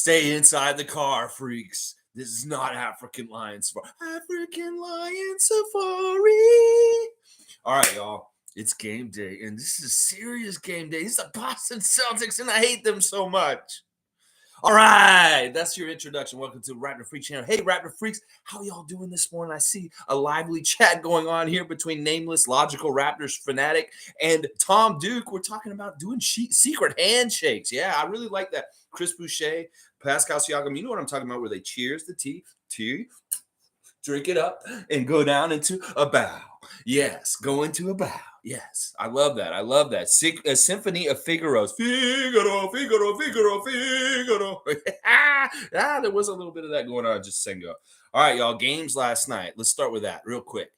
Stay inside the car, freaks. This is not African Lion Safari. African Lion Safari. All right, y'all. It's game day, and this is a serious game day. It's the Boston Celtics, and I hate them so much. All right, that's your introduction. Welcome to Raptor Freak Channel. Hey, Raptor Freaks, how y'all doing this morning? I see a lively chat going on here between Nameless, Logical Raptors Fanatic, and Tom Duke. We're talking about doing secret handshakes. Yeah, I really like that. Chris Boucher, Pascal Siakam, you know what I'm talking about, where they cheers the tea, drink it up, and go down into a bow. Yes, go into a bow. Yes, I love that. I love that. A symphony of Figaro's. Figaro, Figaro, Figaro, Figaro. There was a little bit of that going on just a second ago. All right, y'all, games last night. Let's start with that real quick.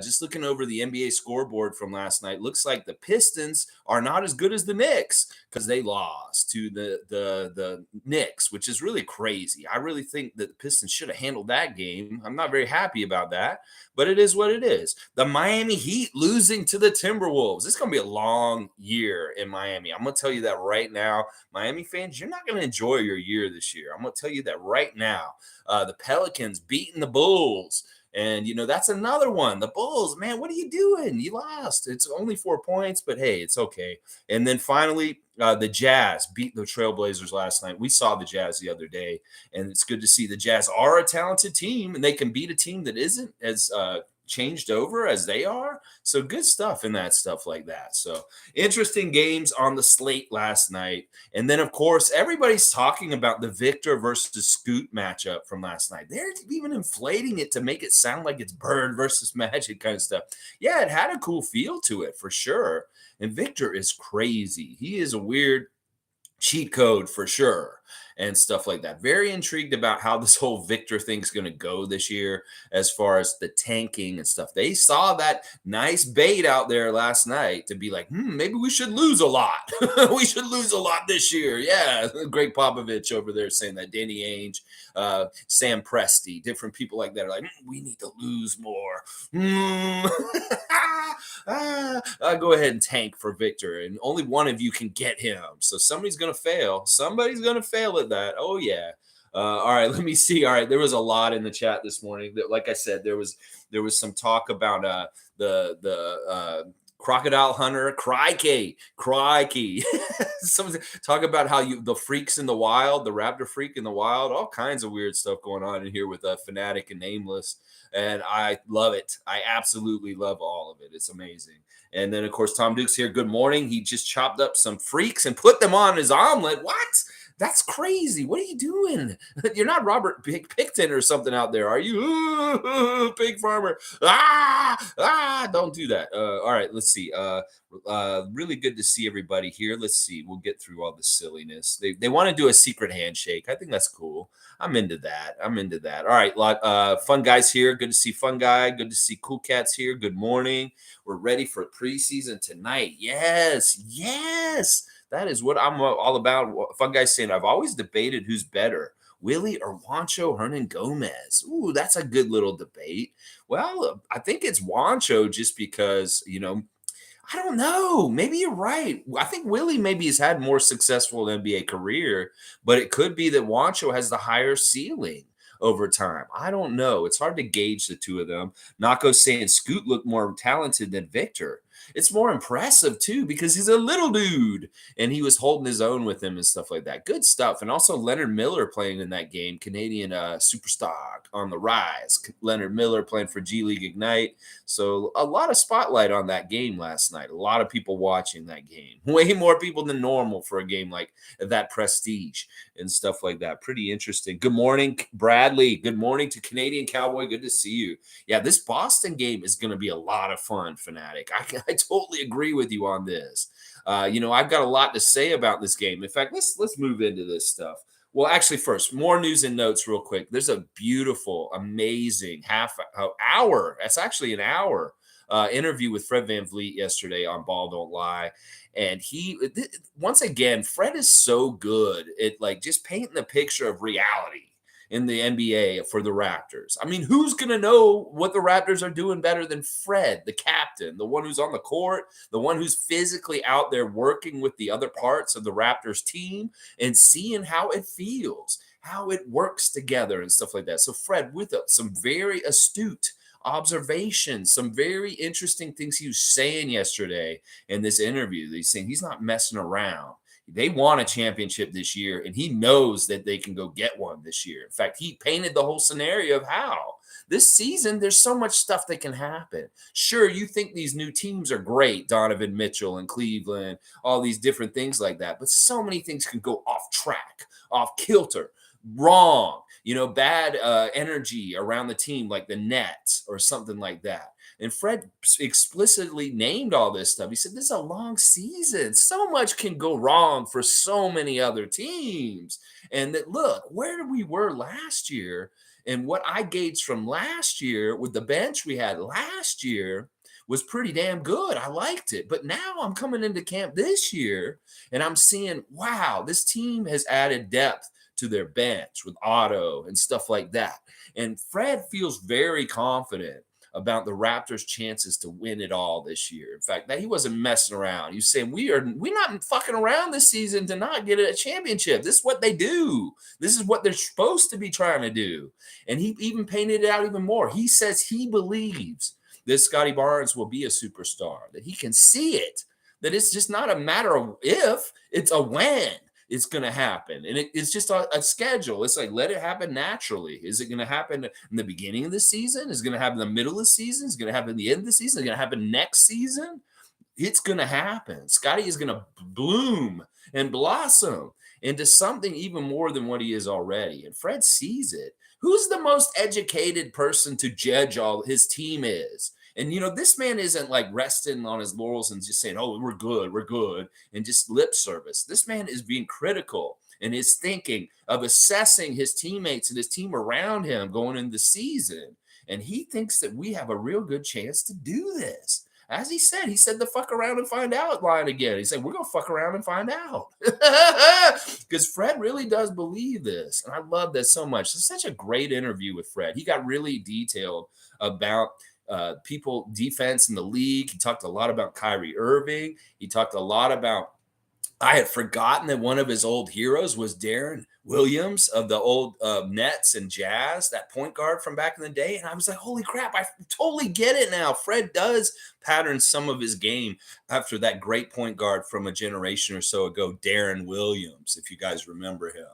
Just looking over the NBA scoreboard from last night, looks like the Pistons are not as good as the Knicks because they lost to the Knicks, which is really crazy. I really think that the Pistons should have handled that game. I'm not very happy about that, but it is what it is. The Miami Heat losing to the Timberwolves. It's going to be a long year in Miami. I'm going to tell you that right now. Miami fans, you're not going to enjoy your year this year. I'm going to tell you that right now. The Pelicans beating the Bulls. And, you know, that's another one. The Bulls, man, what are you doing? You lost. It's only 4 points, but hey, it's okay. And then finally, the Jazz beat the Trailblazers last night. We saw the Jazz the other day, and it's good to see the Jazz are a talented team, and they can beat a team that isn't as changed over as they are. So good stuff in that stuff like that. So interesting games on the slate last night. And then, of course, everybody's talking about the Victor versus Scoot matchup from last night. They're even inflating it to make it sound like it's Bird versus Magic kind of stuff. Yeah, it had a cool feel to it for sure. And Victor is crazy. He is a weird cheat code for sure and stuff like that. Very intrigued about how this whole Victor thing's going to go this year as far as the tanking and stuff. They saw that nice bait out there last night to be like, maybe we should lose a lot. We should lose a lot this year. Yeah, Greg Popovich over there saying that. Danny Ainge, Sam Presti, different people like that are like, we need to lose more. Go ahead and tank for Victor, and only one of you can get him. So somebody's going to fail. Somebody's going to fail at that. Oh, yeah. All right, let me see. All right, there was a lot in the chat this morning. That, like I said, there was some talk about the Crocodile Hunter, crikey. Someone talk about how the freaks in the wild, the Raptor freak in the wild, all kinds of weird stuff going on in here with Fanatic and Nameless. And I love it. I absolutely love all of it. It's amazing. And then, of course, Tom Duke's here. Good morning. He just chopped up some freaks and put them on his omelet. What? That's crazy. What are you doing? You're not Robert Picton or something out there, are you? Pig farmer. Don't do that. All right, let's see. Really good to see everybody here. Let's see. We'll get through all the silliness. They want to do a secret handshake. I think that's cool. I'm into that. All right, fun guys here. Good to see Fun Guy. Good to see Cool Cats here. Good morning. We're ready for preseason tonight. Yes. That is what I'm all about. Fun Guy saying, I've always debated who's better, Willie or Juancho Hernangomez. Ooh, that's a good little debate. Well, I think it's Juancho just because, I don't know. Maybe you're right. I think Willie maybe has had more successful NBA career, but it could be that Juancho has the higher ceiling over time. I don't know. It's hard to gauge the two of them. Nako's saying Scoot looked more talented than Victor. It's more impressive, too, because he's a little dude, and he was holding his own with him and stuff like that. Good stuff. And also Leonard Miller playing in that game, Canadian superstar on the rise. Leonard Miller playing for G League Ignite. So a lot of spotlight on that game last night. A lot of people watching that game. Way more people than normal for a game like that prestige and stuff like that. Pretty interesting. Good morning, Bradley. Good morning to Canadian Cowboy. Good to see you. Yeah, this Boston game is going to be a lot of fun, Fanatic. I totally agree with you on this. I've got a lot to say about this game. In fact, let's move into this stuff. Well, actually, first, more news and notes real quick. There's a beautiful, amazing half hour. That's actually an hour interview with Fred Van Vleet yesterday on Ball Don't Lie. And once again, Fred is so good at just painting the picture of reality. in the NBA for the Raptors. I mean, who's going to know what the Raptors are doing better than Fred, the captain, the one who's on the court, the one who's physically out there working with the other parts of the Raptors team and seeing how it feels, how it works together and stuff like that. So Fred, with some very astute observations, some very interesting things he was saying yesterday in this interview. He's saying he's not messing around. They want a championship this year, and he knows that they can go get one this year. In fact, he painted the whole scenario of how this season, there's so much stuff that can happen. Sure, you think these new teams are great, Donovan Mitchell and Cleveland, all these different things like that, but so many things can go off track, off kilter, wrong, bad energy around the team, like the Nets or something like that. And Fred explicitly named all this stuff. He said, this is a long season. So much can go wrong for so many other teams. And that, look, where we were last year and what I gauged from last year with the bench we had last year was pretty damn good. I liked it. But now I'm coming into camp this year and I'm seeing, wow, this team has added depth to their bench with Otto and stuff like that. And Fred feels very confident about the Raptors' chances to win it all this year. In fact, that he wasn't messing around. He was saying, we're not fucking around this season to not get a championship. This is what they do. This is what they're supposed to be trying to do. And he even painted it out even more. He says he believes that Scotty Barnes will be a superstar, that he can see it, that it's just not a matter of if, it's a when it's going to happen. And it's just a schedule. It's like, let it happen naturally. Is it going to happen in the beginning of the season? Is it going to happen in the middle of the season? Is it going to happen at the end of the season? Is it going to happen next season? It's going to happen. Scotty is going to bloom and blossom into something even more than what he is already. And Fred sees it. Who's the most educated person to judge all his team is? And, this man isn't like resting on his laurels and just saying, oh, we're good, and just lip service. This man is being critical and is thinking of assessing his teammates and his team around him going into the season. And he thinks that we have a real good chance to do this. As he said the fuck around and find out line again. He said, we're going to fuck around and find out. Because Fred really does believe this. And I love that so much. It's such a great interview with Fred. He got really detailed about people defense in the league. He talked a lot about Kyrie Irving. He talked a lot about, I had forgotten that one of his old heroes was Darren Williams of the old Nets and Jazz, that point guard from back in the day. And I was like, holy crap, I totally get it now. Fred does pattern some of his game after that great point guard from a generation or so ago, Darren Williams, if you guys remember him.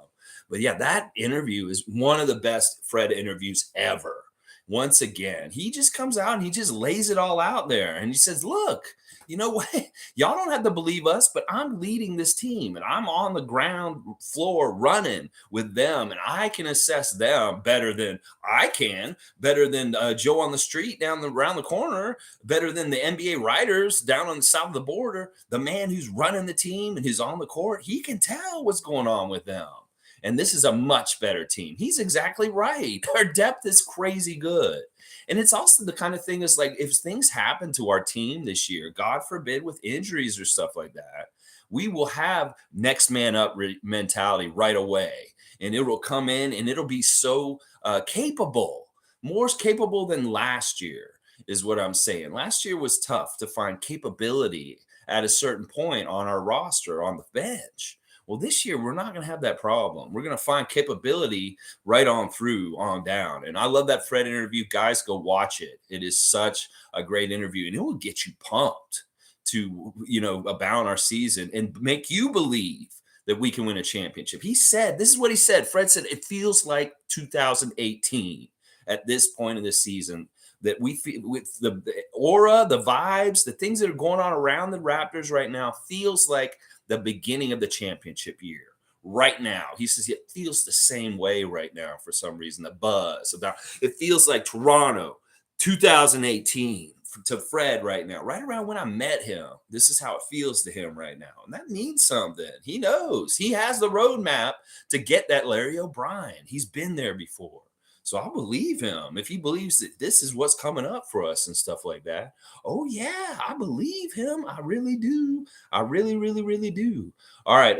But yeah, that interview is one of the best Fred interviews ever. Once again, he just comes out and he just lays it all out there. And he says, look, you know what? Y'all don't have to believe us, but I'm leading this team and I'm on the ground floor running with them. And I can assess them better than I can, better than Joe on the street around the corner, better than the NBA writers down on the south of the border. The man who's running the team and who's on the court, he can tell what's going on with them. And this is a much better team. He's exactly right. Our depth is crazy good. And it's also the kind of thing is like, if things happen to our team this year, God forbid with injuries or stuff like that, we will have next man up mentality right away. And it will come in and it'll be so capable, more capable than last year is what I'm saying. Last year was tough to find capability at a certain point on our roster, on the bench. Well, this year, we're not going to have that problem. We're going to find capability right on through, on down. And I love that Fred interview. Guys, go watch it. It is such a great interview. And it will get you pumped to, abound our season and make you believe that we can win a championship. He said, this is what he said. Fred said, it feels like 2018 at this point in the season, that we feel with the aura, the vibes, the things that are going on around the Raptors right now feels like the beginning of the championship year right now. He says it feels the same way right now for some reason. The buzz about it feels like Toronto 2018 to Fred right now, right around when I met him. This is how it feels to him right now. And that means something. He knows he has the roadmap to get that Larry O'Brien. He's been there before. So I believe him. If he believes that this is what's coming up for us and stuff like that. Oh, yeah, I believe him. I really do. I really, really, really do. All right.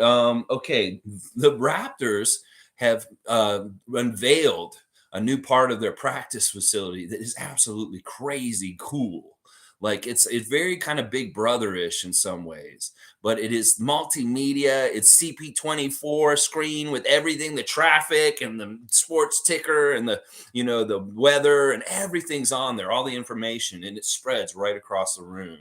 Okay. The Raptors have unveiled a new part of their practice facility that is absolutely crazy cool. Like it's very kind of Big Brother-ish in some ways, but it is multimedia. It's CP24 screen with everything, the traffic and the sports ticker and the weather and everything's on there, all the information, and it spreads right across the room.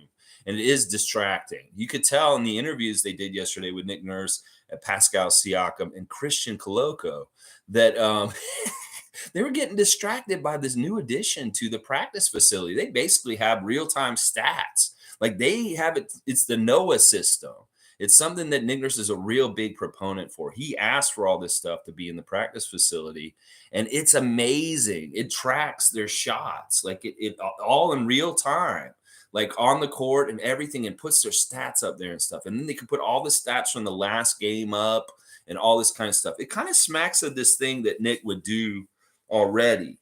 And it is distracting. You could tell in the interviews they did yesterday with Nick Nurse, Pascals, Siakam, and Christian Koloko that they were getting distracted by this new addition to the practice facility. They basically have real-time stats. Like they have it, it's the NOAA system. It's something that Nick Nurse is a real big proponent for. He asked for all this stuff to be in the practice facility, and it's amazing. It tracks their shots, like it all in real time, like on the court and everything, and puts their stats up there and stuff. And then they can put all the stats from the last game up and all this kind of stuff. It kind of smacks of this thing that Nick would do already,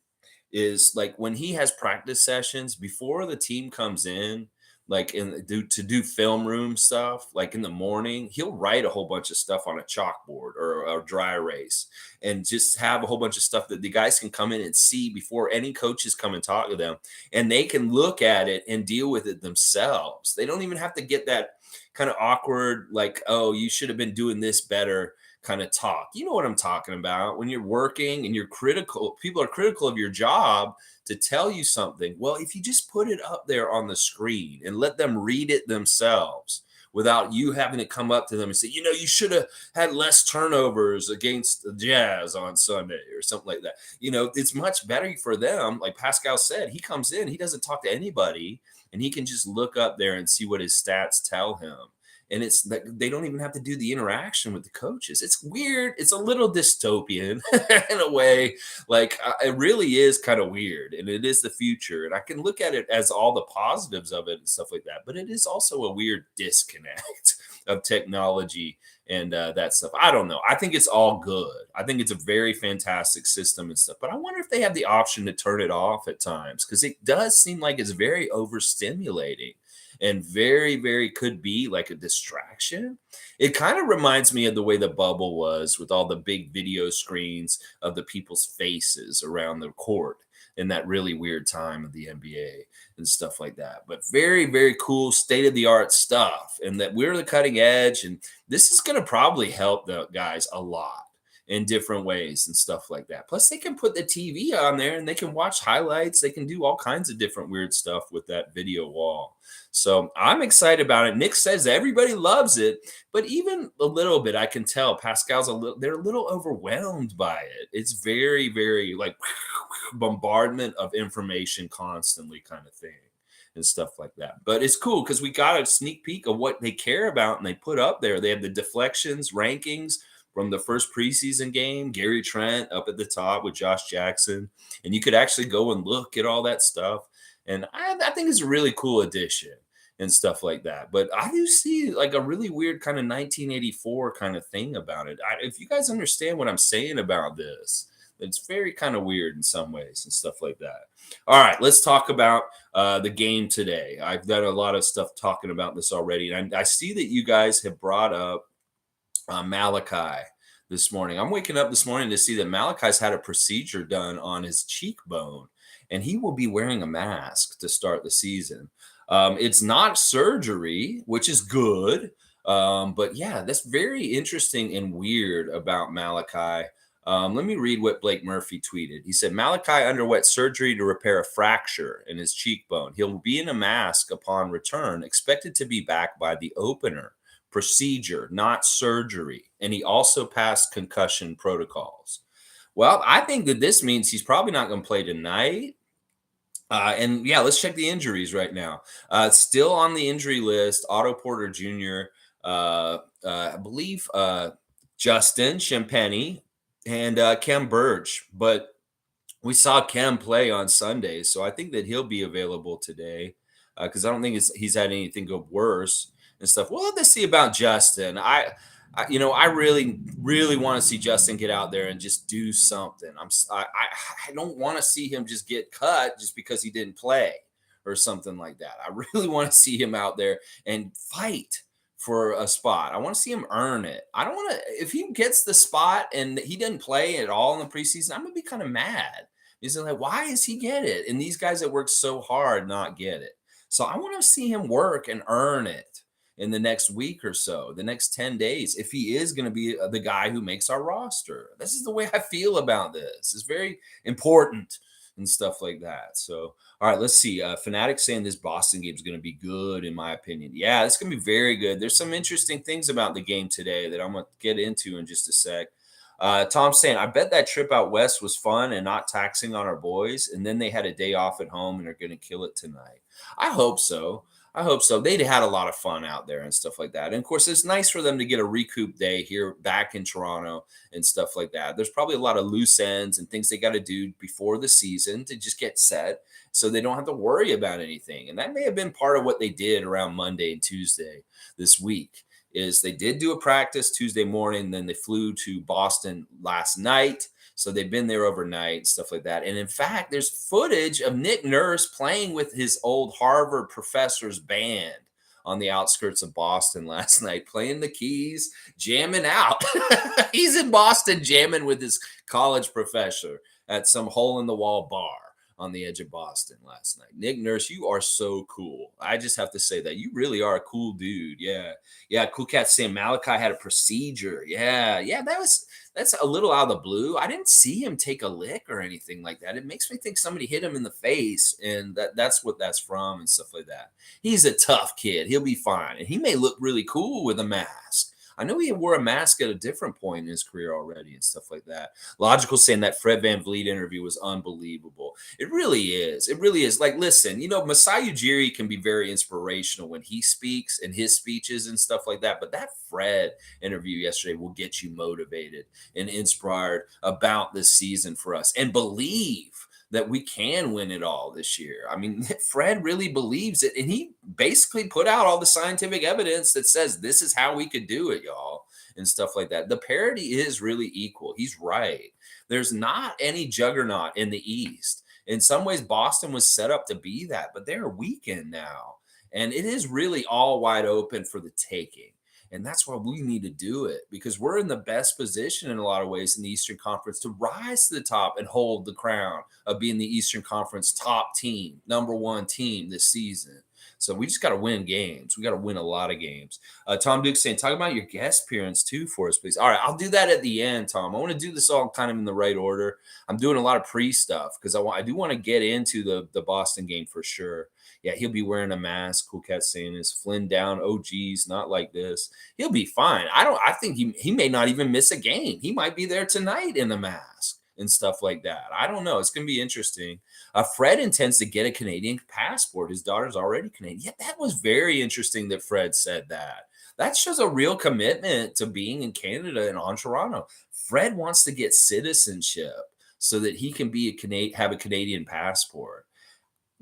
is like when he has practice sessions before the team comes in, like to do film room stuff, like in the morning, he'll write a whole bunch of stuff on a chalkboard or a dry erase and just have a whole bunch of stuff that the guys can come in and see before any coaches come and talk to them, and they can look at it and deal with it themselves. They don't even have to get that kind of awkward, like, oh, you should have been doing this better kind of talk. You know what I'm talking about? When you're working and you're critical, people are critical of your job to tell you something. Well, if you just put it up there on the screen and let them read it themselves without you having to come up to them and say, you should have had less turnovers against the Jazz on Sunday or something like that. It's much better for them. Like Pascal said, he comes in, he doesn't talk to anybody, and he can just look up there and see what his stats tell him. And it's like they don't even have to do the interaction with the coaches. It's weird. It's a little dystopian in a way. Like it really is kind of weird, and it is the future. And I can look at it as all the positives of it and stuff like that. But it is also a weird disconnect of technology and that stuff. I don't know. I think it's all good. I think it's a very fantastic system and stuff. But I wonder if they have the option to turn it off at times, because it does seem like it's very overstimulating. And very, very could be like a distraction. It kind of reminds me of the way the bubble was with all the big video screens of the people's faces around the court in that really weird time of the NBA and stuff like that. But very, very cool state-of-the-art stuff. And that we're the cutting edge. And this is going to probably help the guys a lot in different ways and stuff like that. Plus, they can put the TV on there and they can watch highlights. They can do all kinds of different weird stuff with that video wall. So I'm excited about it. Nick says everybody loves it, but even a little bit, I can tell Pascal's they're a little overwhelmed by it. It's very, very like bombardment of information constantly kind of thing and stuff like that. But it's cool because we got a sneak peek of what they care about and they put up there. They have the deflections rankings from the first preseason game, Gary Trent up at the top with Josh Jackson. And you could actually go and look at all that stuff. And I think it's a really cool addition and stuff like that. But I do see like a really weird kind of 1984 kind of thing about it. If you guys understand what I'm saying about this, it's very kind of weird in some ways and stuff like that. All right, let's talk about the game today. I've done a lot of stuff talking about this already. And I see that you guys have brought up Malachi this morning. I'm waking up this morning to see that Malachi's had a procedure done on his cheekbone, and he will be wearing a mask to start the season. It's not surgery, which is good. But yeah, that's very interesting and weird about Malachi. Let me read what Blake Murphy tweeted. He said, Malachi underwent surgery to repair a fracture in his cheekbone. He'll be in a mask upon return, expected to be back by the opener. Procedure, not surgery. And he also passed concussion protocols. Well, I think that this means he's probably not going to play tonight. And yeah, let's check the injuries right now. Still on the injury list, Otto Porter Jr., I believe Justin Champagny, and Kem Burge. But we saw Kem play on Sunday, so I think that he'll be available today because I don't think he's had anything go worse and stuff. We'll have to see about Justin. I really, really want to see Justin get out there and just do something. I don't want to see him just get cut just because he didn't play or something like that. I really want to see him out there and fight for a spot. I want to see him earn it. I don't want to, if he gets the spot and he didn't play at all in the preseason, I'm going to be kind of mad. He's like, why does he get it? And these guys that work so hard not get it. So I want to see him work and earn it in the next week or so, the next 10 days, if he is going to be the guy who makes our roster. This is the way I feel about this. It's very important and stuff like that. So, all right, let's see. Fanatic saying this Boston game is going to be good, in my opinion. Yeah, it's going to be very good. There's some interesting things about the game today that I'm going to get into in just a sec. Tom saying, I bet that trip out west was fun and not taxing on our boys. And then they had a day off at home and are going to kill it tonight. I hope so. I hope so. They'd had a lot of fun out there and stuff like that. And of course, it's nice for them to get a recoup day here back in Toronto and stuff like that. There's probably a lot of loose ends and things they got to do before the season to just get set so they don't have to worry about anything. And that may have been part of what they did around Monday and Tuesday this week. Is they did do a practice Tuesday morning, then they flew to Boston last night. So they've been there overnight, stuff like that. And in fact, there's footage of Nick Nurse playing with his old Harvard professor's band on the outskirts of Boston last night, playing the keys, jamming out. He's in Boston jamming with his college professor at some hole-in-the-wall bar on the edge of Boston last night. Nick Nurse, you are so cool. I just have to say that. You really are a cool dude. Yeah. Yeah, Cool Cat saying Malachi had a procedure. Yeah, that's a little out of the blue. I didn't see him take a lick or anything like that. It makes me think somebody hit him in the face, and that's what that's from and stuff like that. He's a tough kid. He'll be fine. And he may look really cool with a mask. I know he wore a mask at a different point in his career already and stuff like that. Logical saying that Fred Van Vleet interview was unbelievable. It really is. It really is. Like, listen, Masai Ujiri can be very inspirational when he speaks and his speeches and stuff like that. But that Fred interview yesterday will get you motivated and inspired about this season for us and believe that we can win it all this year. I mean, Fred really believes it. And he basically put out all the scientific evidence that says this is how we could do it, y'all, and stuff like that. The parity is really equal. He's right. There's not any juggernaut in the East. In some ways, Boston was set up to be that, but they're weakened now. And it is really all wide open for the taking. And that's why we need to do it, because we're in the best position in a lot of ways in the Eastern Conference to rise to the top and hold the crown of being the Eastern Conference top team, number one team this season. So we just got to win games. We got to win a lot of games. Tom Duke saying, talk about your guest appearance too for us, please. All right, I'll do that at the end, Tom. I want to do this all kind of in the right order. I'm doing a lot of pre-stuff because I do want to get into the Boston game for sure. Yeah, he'll be wearing a mask. Cool Cat saying is Flynn down. Oh, geez, not like this. He'll be fine. I think he may not even miss a game. He might be there tonight in the mask and stuff like that. I don't know. It's going to be interesting. Fred intends to get a Canadian passport. His daughter's already Canadian. Yeah, that was very interesting that Fred said that. That shows a real commitment to being in Canada and on Toronto. Fred wants to get citizenship so that he can have a Canadian passport.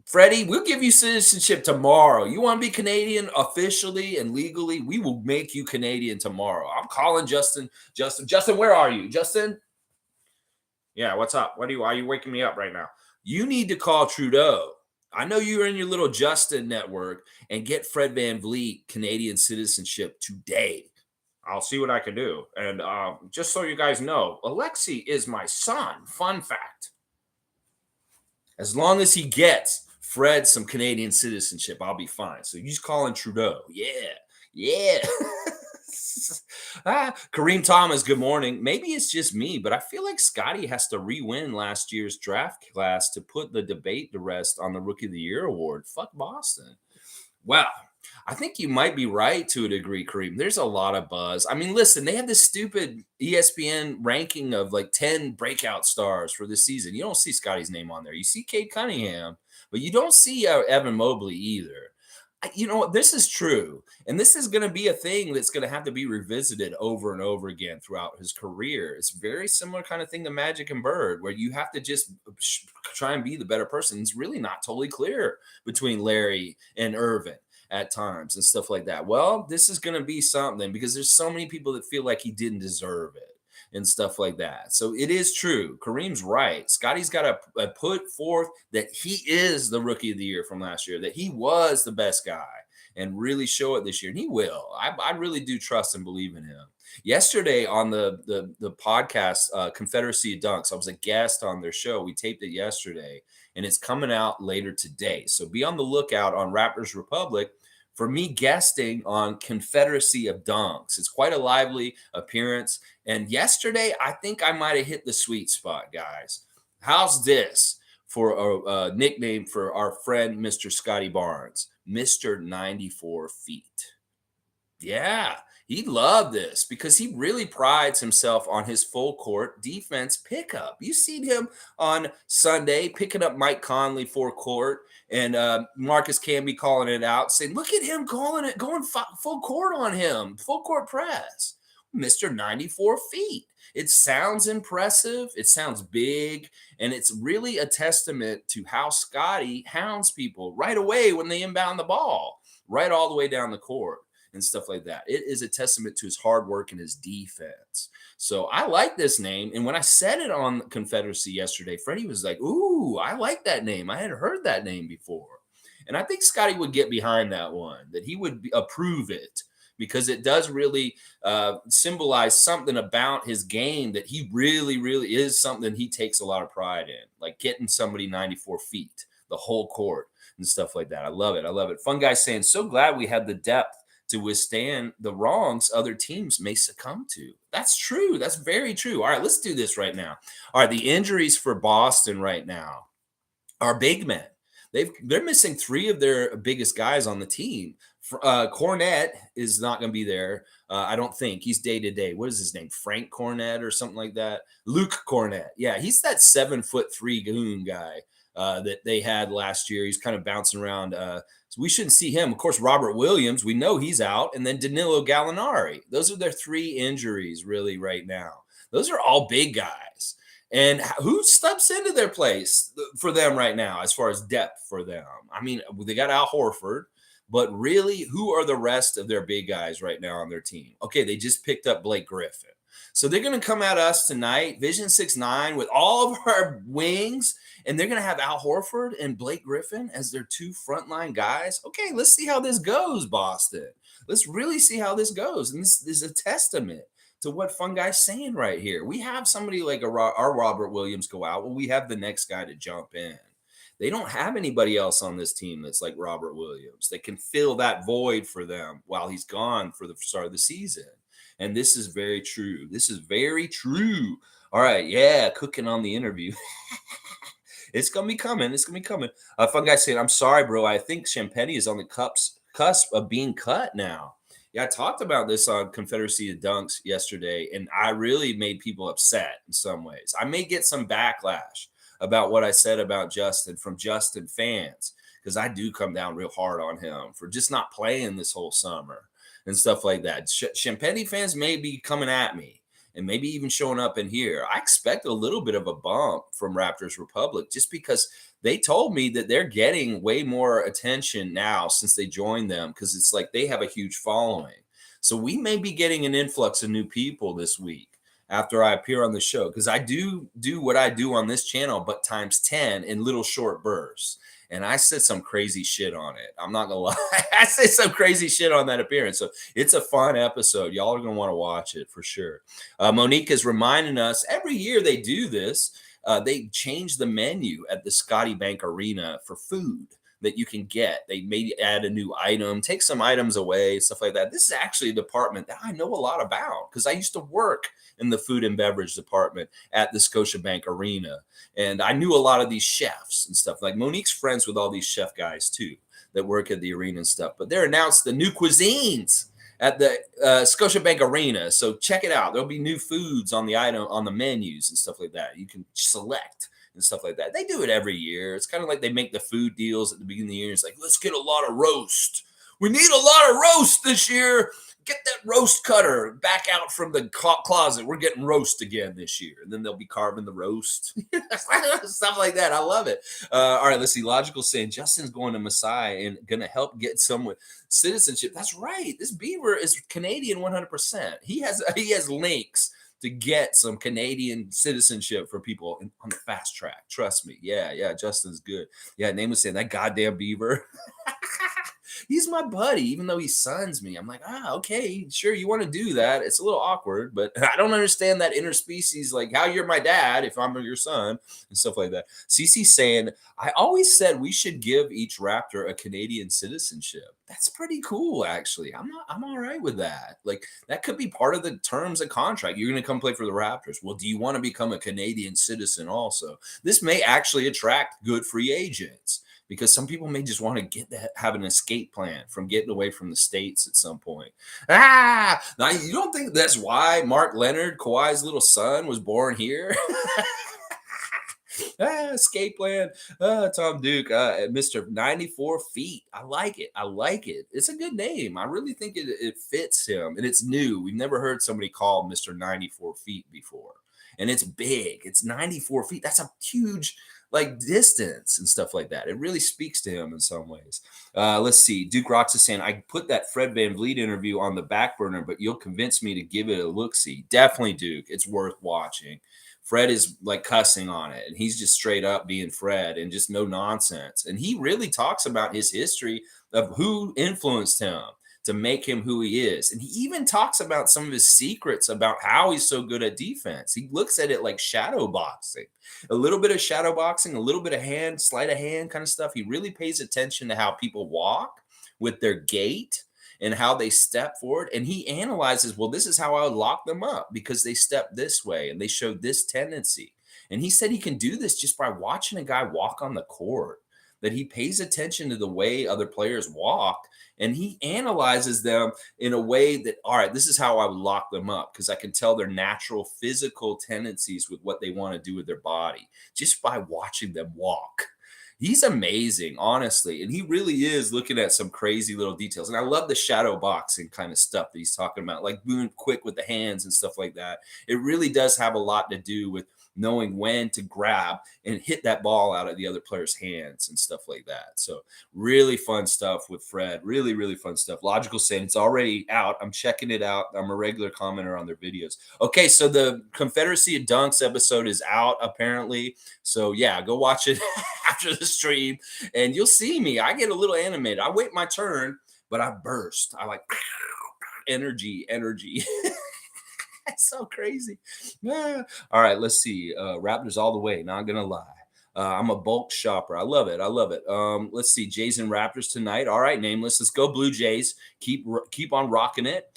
Freddie, we'll give you citizenship tomorrow. You want to be Canadian officially and legally? We will make you Canadian tomorrow. I'm calling Justin. Justin, where are you? Justin? Yeah, what's up? Why are you waking me up right now? You need to call Trudeau. I know you're in your little Justin network and get Fred Van Vleet Canadian citizenship today. I'll see what I can do. And just so you guys know, Alexei is my son. Fun fact. As long as he gets Fred some Canadian citizenship, I'll be fine. So you just call in Trudeau. Yeah. Kareem Thomas, good morning. Maybe it's just me, but I feel like Scotty has to re-win last year's draft class to put the debate to rest on the Rookie of the Year award. Fuck Boston. Well, I think you might be right to a degree, Kareem. There's a lot of buzz. I mean, listen, they have this stupid ESPN ranking of like 10 breakout stars for this season. You don't see Scotty's name on there. You see Cade Cunningham, but you don't see Evan Mobley either. This is true. And this is going to be a thing that's going to have to be revisited over and over again throughout his career. It's very similar kind of thing to Magic and Bird, where you have to just try and be the better person. It's really not totally clear between Larry and Irvin at times and stuff like that. Well, this is going to be something because there's so many people that feel like he didn't deserve it and stuff like that. So it is true. Kareem's right. Scotty's got to put forth that he is the Rookie of the Year from last year, that he was the best guy and really show it this year. And he will. I really do trust and believe in him. Yesterday on the podcast, Confederacy of Dunks, I was a guest on their show. We taped it yesterday, and it's coming out later today. So be on the lookout on Raptors Republic for me guesting on Confederacy of Dunks. It's quite a lively appearance. And yesterday, I think I might have hit the sweet spot, guys. How's this for a nickname for our friend, Mr. Scotty Barnes? Mr. 94 feet. Yeah, he loved this because he really prides himself on his full court defense pickup. You seen him on Sunday picking up Mike Conley full court, and Marcus Camby calling it out, saying, "Look at him calling it, going full court on him, full court press." Mr. 94 feet. It sounds impressive. It sounds big. And it's really a testament to how Scotty hounds people right away when they inbound the ball, right all the way down the court and stuff like that. It is a testament to his hard work and his defense. So I like this name. And when I said it on Confederacy yesterday, Freddie was like, "Ooh, I like that name. I had heard that name before." And I think Scotty would get behind that one, that he would approve it, because it does really symbolize something about his game that he really, really is something he takes a lot of pride in, like getting somebody 94 feet, the whole court and stuff like that. I love it. I love it. Fun guy saying, "So glad we had the depth to withstand the wrongs other teams may succumb to." That's true. That's very true. All right, let's do this right now. All right, the injuries for Boston right now are big men. They're missing 3 of their biggest guys on the team. Cornette is not going to be there. I don't think he's day to day. What is his name? Frank Cornette or something like that. Luke Cornette. Yeah, he's that 7'3" goon guy that they had last year. He's kind of bouncing around. So we shouldn't see him. Of course, Robert Williams, we know he's out. And then Danilo Gallinari. Those are their 3 injuries really right now. Those are all big guys. And who steps into their place for them right now as far as depth for them? I mean, they got Al Horford, but really, who are the rest of their big guys right now on their team? Okay, they just picked up Blake Griffin. So they're going to come at us tonight, Vision 6'9", with all of our wings, and they're going to have Al Horford and Blake Griffin as their 2 frontline guys. Okay, let's see how this goes, Boston. Let's really see how this goes. And this is a testament to what Fun Guy's saying right here. We have somebody like our Robert Williams go out. Well, we have the next guy to jump in. They don't have anybody else on this team that's like Robert Williams. They can fill that void for them while he's gone for the start of the season. And this is very true. This is very true. All right. Yeah. Cooking on the interview. It's going to be coming. It's going to be coming. Fun Guy saying, "I'm sorry, bro. I think Champagny is on the cusp of being cut now." Yeah, I talked about this on Confederacy of Dunks yesterday, and I really made people upset in some ways. I may get some backlash about what I said about Justin from Justin fans, because I do come down real hard on him for just not playing this whole summer and stuff like that. Champagny fans may be coming at me and maybe even showing up in here. I expect a little bit of a bump from Raptors Republic just because they told me that they're getting way more attention now since they joined them, because it's like they have a huge following. So we may be getting an influx of new people this week after I appear on the show, because I do what I do on this channel, but times 10 in little short bursts. And I said some crazy shit on it. I'm not going to lie. I said some crazy shit on that appearance. So it's a fun episode. Y'all are going to want to watch it for sure. Monique is reminding us every year they do this. They change the menu at the Scotty Bank Arena for food that you can get. They may add a new item, take some items away, stuff like that. This is actually a department that I know a lot about because I used to work in the food and beverage department at the Scotiabank Arena. And I knew a lot of these chefs and stuff. Like Monique's friends with all these chef guys too that work at the arena and stuff. But they're announced the new cuisines at the Scotiabank Arena. So check it out. There'll be new foods on the item, on the menus and stuff like that. You can select and stuff like that. They do it every year. It's kind of like they make the food deals at the beginning of the year. It's like, let's get a lot of roast. We need a lot of roast this year. Get that roast cutter back out from the closet. We're getting roast again this year. And then they'll be carving the roast. Stuff like that. I love it. All right, let's see. Logical saying Justin's going to Masai and going to help get some with citizenship. That's right. This Beaver is Canadian 100%. He has links to get some Canadian citizenship for people on the fast track. Trust me. Yeah, Justin's good. Yeah, name was saying that goddamn Beaver. He's my buddy, even though he sons me. I'm like, okay, sure, you want to do that. It's a little awkward, but I don't understand that interspecies, like how you're my dad if I'm your son and stuff like that. CC saying, I always said we should give each Raptor a Canadian citizenship. That's pretty cool, actually. I'm all right with that. Like, that could be part of the terms of contract. You're going to come play for the Raptors. Well, do you want to become a Canadian citizen also? This may actually attract good free agents, because some people may just want to have an escape plan from getting away from the States at some point. Now you don't think that's why Mark Leonard, Kawhi's little son, was born here? Escape plan. Tom Duke, Mr. 94 feet. I like it. I like it. It's a good name. I really think it fits him, and it's new. We've never heard somebody called Mr. 94 feet before, and it's big. It's 94 feet. That's a huge like distance and stuff like that. It really speaks to him in some ways. Let's see. Duke Rocks is saying, I put that Fred Van Vleet interview on the back burner, but you'll convince me to give it a look-see. Definitely, Duke. It's worth watching. Fred is like cussing on it, and he's just straight up being Fred and just no nonsense. And he really talks about his history of who influenced him to make him who he is. And he even talks about some of his secrets about how he's so good at defense. He looks at it like shadow boxing, a little bit of shadow boxing, a little bit of sleight of hand kind of stuff. He really pays attention to how people walk with their gait and how they step forward. And he analyzes, well, this is how I would lock them up because they step this way and they show this tendency. And he said he can do this just by watching a guy walk on the court, that he pays attention to the way other players walk, and he analyzes them in a way that, all right, this is how I would lock them up because I can tell their natural physical tendencies with what they want to do with their body just by watching them walk. He's amazing, honestly, and he really is looking at some crazy little details. And I love the shadow boxing kind of stuff that he's talking about, like moving quick with the hands and stuff like that. It really does have a lot to do with knowing when to grab and hit that ball out of the other player's hands and stuff like that. So really fun stuff with Fred. Really, really fun stuff. Logical saying it's already out. I'm checking it out. I'm a regular commenter on their videos. Okay, so the Confederacy of Dunks episode is out apparently. So yeah, go watch it after the stream and you'll see me. I get a little animated. I wait my turn, but I burst. I like energy. That's so crazy. Yeah. All right, let's see. Raptors all the way. Not gonna lie. I'm a bulk shopper. I love it. Let's see. Jays and Raptors tonight. All right, nameless. Let's go Blue Jays. Keep on rocking it.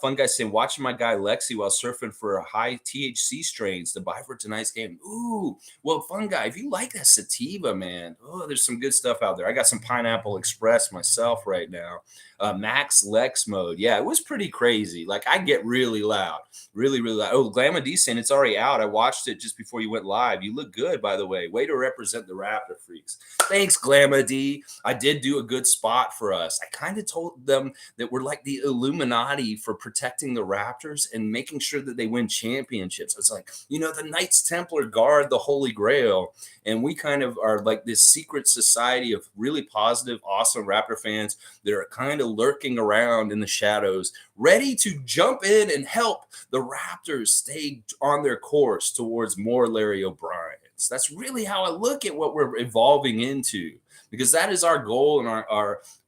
Fun guy saying, watching my guy Lexi while surfing for high THC strains to buy for tonight's game. Ooh, well, fun guy. If you like that sativa, man, there's some good stuff out there. I got some Pineapple Express myself right now. Max Lex mode. Yeah, it was pretty crazy. Like, I get really loud. Really, really loud. Oh, Glamma D saying it's already out. I watched it just before you went live. You look good, by the way. Way to represent the Raptor freaks. Thanks, Glamma D. I did do a good spot for us. I kind of told them that we're like the Illuminati for protecting the Raptors and making sure that they win championships. It's like, the Knights Templar guard the Holy Grail. And we kind of are like this secret society of really positive, awesome Raptor fans that are kind of lurking around in the shadows, ready to jump in and help the Raptors stay on their course towards more Larry O'Briens. That's really how I look at what we're evolving into, because that is our goal and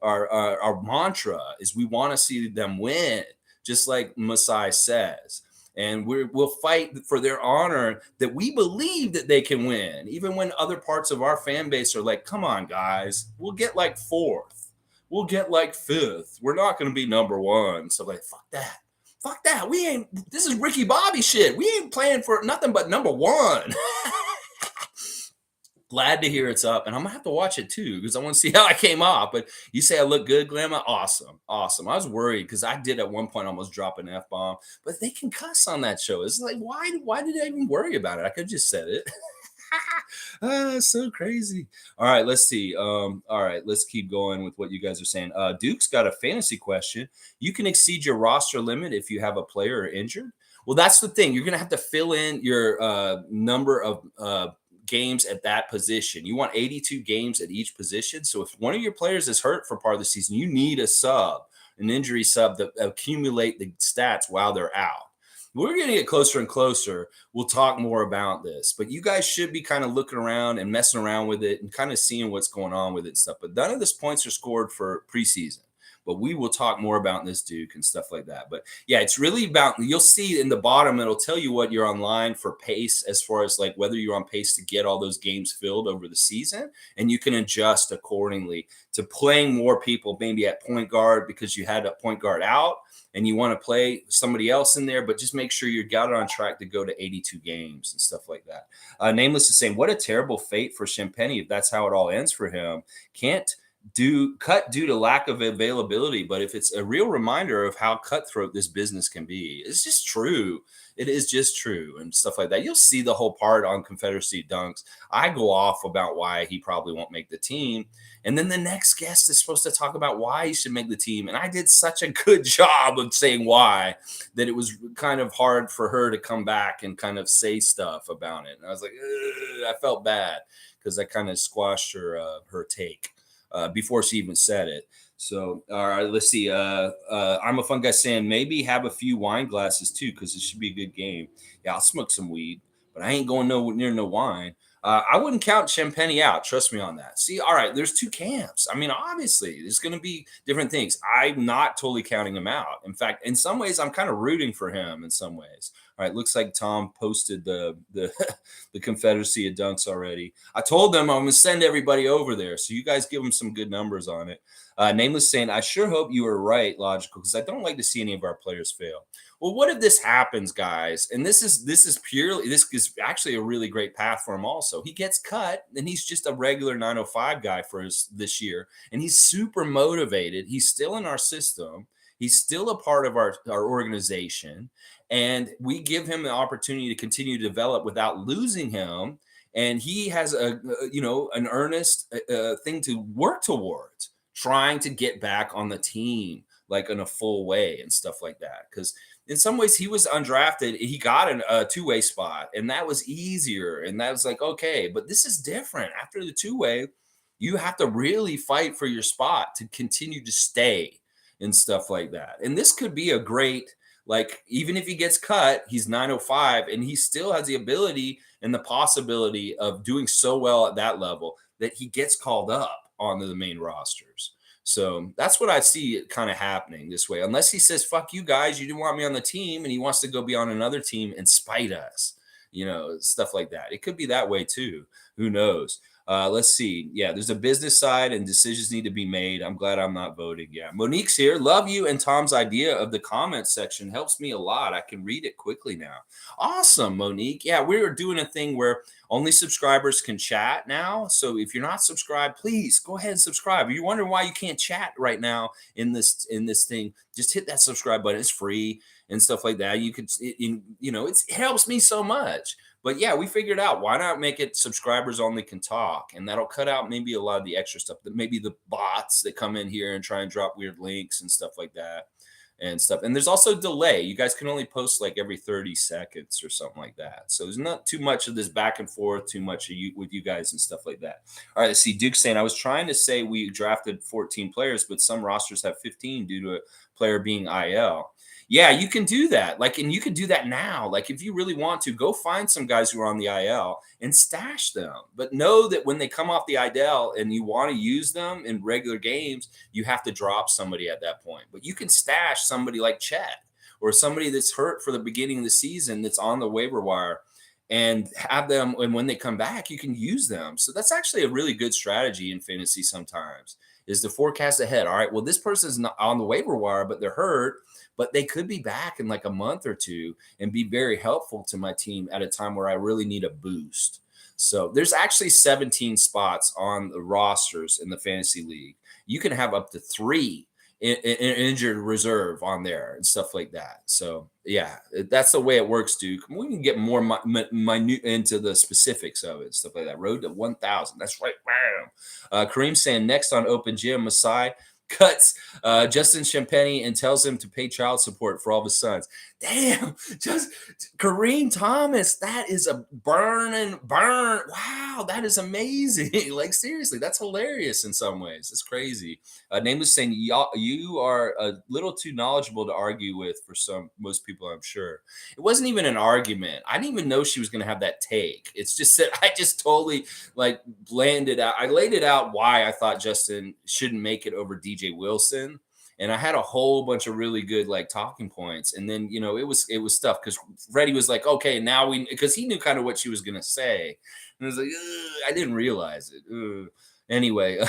our mantra is we want to see them win, just like Masai says. And we'll fight for their honor that we believe that they can win, even when other parts of our fan base are like, come on, guys, we'll get like fourth. We'll get like fifth. We're not going to be number one. So like, fuck that. Fuck that. This is Ricky Bobby shit. We ain't playing for nothing but number one. Glad to hear it's up, and I'm gonna have to watch it too because I want to see how I came off. But you say I look good, Glamma? Awesome. I was worried because I did at one point almost drop an F-bomb, but they can cuss on that show. It's like, why did I even worry about it? I could have just said it. So crazy. All right, let's see. All right, let's keep going with what you guys are saying. Duke's got a fantasy question. You can exceed your roster limit if you have a player injured. Well, that's the thing. You're gonna have to fill in your number of games at that position. You want 82 games at each position. So if one of your players is hurt for part of the season, you need an injury sub to accumulate the stats while they're out. we're going to get closer and closer. We'll talk more about this, but you guys should be kind of looking around and messing around with it and kind of seeing what's going on with it and stuff. But none of this points are scored for preseason. But we will talk more about this Duke and stuff like that. But yeah, it's really about, you'll see in the bottom, it'll tell you what you're online for pace, as far as like whether you're on pace to get all those games filled over the season. And you can adjust accordingly to playing more people, maybe at point guard because you had a point guard out and you want to play somebody else in there, but just make sure you got it on track to go to 82 games and stuff like that. Nameless is saying, what a terrible fate for Champagny if that's how it all ends for him. Can't cut due to lack of availability, but if it's a real reminder of how cutthroat this business can be, it's just true. It is just true and stuff like that. You'll see the whole part on Confederacy Dunks. I go off about why he probably won't make the team. And then the next guest is supposed to talk about why he should make the team. And I did such a good job of saying why that it was kind of hard for her to come back and kind of say stuff about it. And I was like, I felt bad because I kind of squashed her take before she even said it. So, all right, let's see. I'm a fun guy saying maybe have a few wine glasses too, because it should be a good game. Yeah, I'll smoke some weed, but I ain't going near no wine. I wouldn't count Champagny out. Trust me on that. See, all right, there's two camps. I mean, obviously, there's going to be different things. I'm not totally counting him out. In fact, in some ways, I'm kind of rooting for him in some ways. All right, looks like Tom posted the the Confederacy of Dunks already. I told them I'm going to send everybody over there, so you guys give them some good numbers on it. Nameless saying, I sure hope you are right, Logical, because I don't like to see any of our players fail. Well, what if this happens, guys? And this is actually a really great path for him also. He gets cut, and he's just a regular 905 guy for this year, and he's super motivated. He's still in our system. He's still a part of our organization, and we give him the opportunity to continue to develop without losing him. And he has an earnest thing to work towards, trying to get back on the team, like in a full way and stuff like that. Because in some ways he was undrafted. He got a two-way spot, and that was easier. And that was like, okay, but this is different. After the two-way, you have to really fight for your spot to continue to stay and stuff like that. And this could be a great, like, even if he gets cut, he's 905 and he still has the ability and the possibility of doing so well at that level that he gets called up onto the main rosters. So that's what I see it kind of happening this way, unless he says, fuck you guys, you didn't want me on the team, and he wants to go be on another team and spite us, stuff like that. It could be that way too. Who knows? Let's see. Yeah, there's a business side and decisions need to be made. I'm glad I'm not voting. Yeah. Monique's here. Love you. And Tom's idea of the comment section helps me a lot. I can read it quickly now. Awesome, Monique. Yeah, we're doing a thing where only subscribers can chat now. So if you're not subscribed, please go ahead and subscribe. If you're wondering why you can't chat right now in this thing, just hit that subscribe button. It's free and stuff like that. You could, it helps me so much. But yeah, we figured out why not make it subscribers only can talk, and that'll cut out maybe a lot of the extra stuff, that maybe the bots that come in here and try and drop weird links and stuff like that and stuff. And there's also delay. You guys can only post like every 30 seconds or something like that. So there's not too much of this back and forth, too much of with you guys and stuff like that. All right, let's see. Duke saying, I was trying to say we drafted 14 players, but some rosters have 15 due to a player being IL. Yeah, you can do that. And you can do that now. Like, if you really want to, go find some guys who are on the IL and stash them. But know that when they come off the IL and you want to use them in regular games, you have to drop somebody at that point. But you can stash somebody like Chet or somebody that's hurt for the beginning of the season that's on the waiver wire and have them. And when they come back, you can use them. So that's actually a really good strategy in fantasy sometimes, is to forecast ahead. All right, well, this person's not on the waiver wire, but they're hurt. But they could be back in like a month or two and be very helpful to my team at a time where I really need a boost. So there's actually 17 spots on the rosters in the fantasy league. You can have up to 3 in injured reserve on there and stuff like that. So yeah, that's the way it works, Duke. We can get more minute into the specifics of it, stuff like that. Road to 1,000. That's right. Kareem saying next on Open Gym, Masai. cuts Justin Champagny and tells him to pay child support for all of his sons. Damn, just Kareem Thomas. That is a burn. Wow, that is amazing. Like, seriously, that's hilarious in some ways. It's crazy. Nameless saying, you are a little too knowledgeable to argue with for most people, I'm sure. It wasn't even an argument. I didn't even know she was going to have that take. It's just that I just totally like landed out. I laid it out why I thought Justin shouldn't make it over DJ Wilson. And I had a whole bunch of really good like talking points. And then, it was tough because Freddie was like, okay, now because he knew kind of what she was going to say. And I was like, I didn't realize it. Anyway,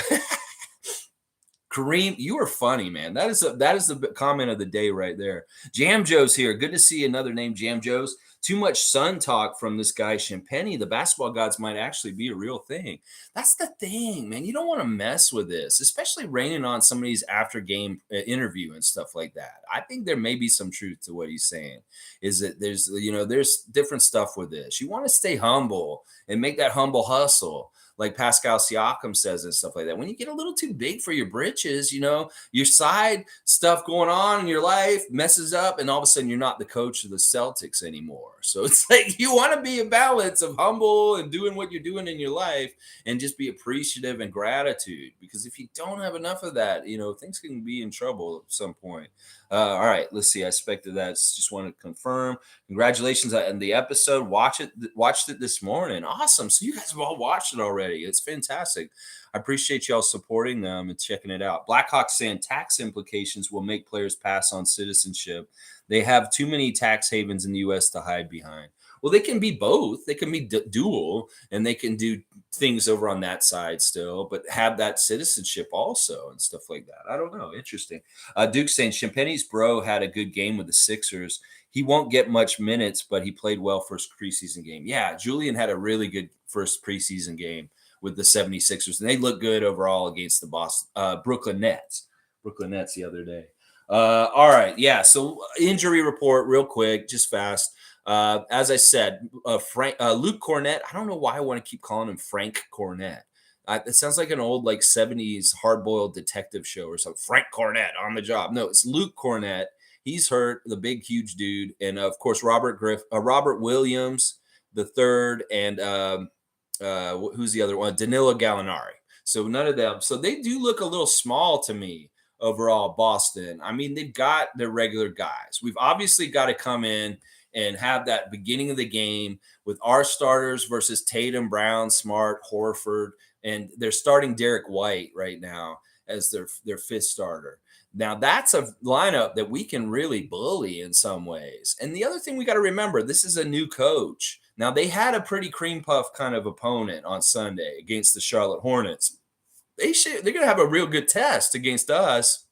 Kareem, you are funny, man. That is the comment of the day right there. Jam Joe's here. Good to see another name, Jam Joe's. Too much sun talk from this guy Champagny. The basketball gods might actually be a real thing. That's the thing, man. You don't want to mess with this, especially raining on somebody's after game interview and stuff like that. I think there may be some truth to what he's saying. Is that there's different stuff with this. You want to stay humble and make that humble hustle, like Pascal Siakam says and stuff like that. When you get a little too big for your britches, your side stuff going on in your life messes up, and all of a sudden you're not the coach of the Celtics anymore. So it's like you want to be a balance of humble and doing what you're doing in your life and just be appreciative and gratitude. Because if you don't have enough of that, things can be in trouble at some point. All right, let's see. I expected that. Just want to confirm. Congratulations on the episode. Watched it this morning. Awesome. So you guys have all watched it already. It's fantastic. I appreciate y'all supporting them and checking it out. Blackhawk saying tax implications will make players pass on citizenship. They have too many tax havens in the U.S. to hide behind. Well, they can be both. They can be dual, and they can do things over on that side still, but have that citizenship also and stuff like that. I don't know. Interesting. Duke saying Champagny's bro had a good game with the Sixers. He won't get much minutes, but he played well first preseason game. Yeah, Julian had a really good first preseason game with the 76ers, and they look good overall against the Brooklyn Nets. The other day. All right. Yeah. So injury report real quick, just fast. As I said, Luke Cornett, I don't know why I want to keep calling him Frank Cornett. It sounds like an old 70s hard-boiled detective show or something. Frank Cornett on the job. No, it's Luke Cornett. He's hurt, the big, huge dude. And, of course, Robert Williams, the third, and who's the other one? Danilo Gallinari. So none of them. So they do look a little small to me overall, Boston. I mean, they've got their regular guys. We've obviously got to come in and have that beginning of the game with our starters versus Tatum, Brown, Smart, Horford, and they're starting Derek White right now as their fifth starter. Now, that's a lineup that we can really bully in some ways. And the other thing we got to remember, this is a new coach. Now, they had a pretty cream puff kind of opponent on Sunday against the Charlotte Hornets. They're going to have a real good test against us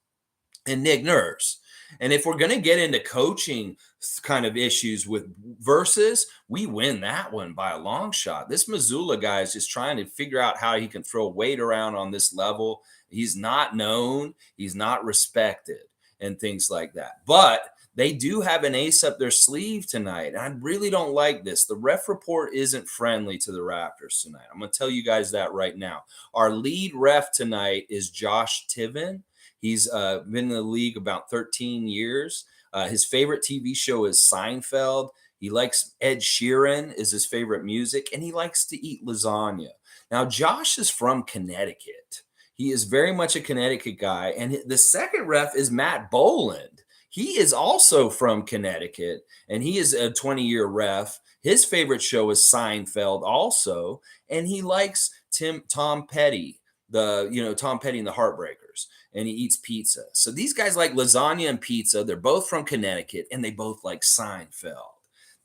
and Nick Nurse. And if we're going to get into coaching kind of issues with versus, we win that one by a long shot. This Missoula guy is just trying to figure out how he can throw weight around on this level. He's not known. He's not respected and things like that. But they do have an ace up their sleeve tonight. And I really don't like this. The ref report isn't friendly to the Raptors tonight. I'm going to tell you guys that right now. Our lead ref tonight is Josh Tiven. He's been in the league about 13 years. His favorite TV show is Seinfeld. He likes Ed Sheeran is his favorite music, and he likes to eat lasagna. Now, Josh is from Connecticut. He is very much a Connecticut guy. And the second ref is Matt Boland. He is also from Connecticut, and he is a 20-year ref. His favorite show is Seinfeld also, and he likes Tom Petty, Tom Petty and the Heartbreakers, and he eats pizza. So these guys like lasagna and pizza. They're both from Connecticut, and they both like Seinfeld.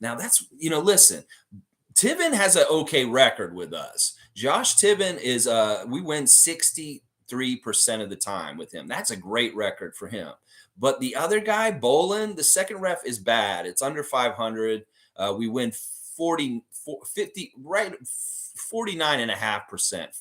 Now that's, listen, Tiven has an okay record with us. Josh Tiven is, we win 63% of the time with him. That's a great record for him. But the other guy, Boland, the second ref is bad. It's under 500. We win 49.5%,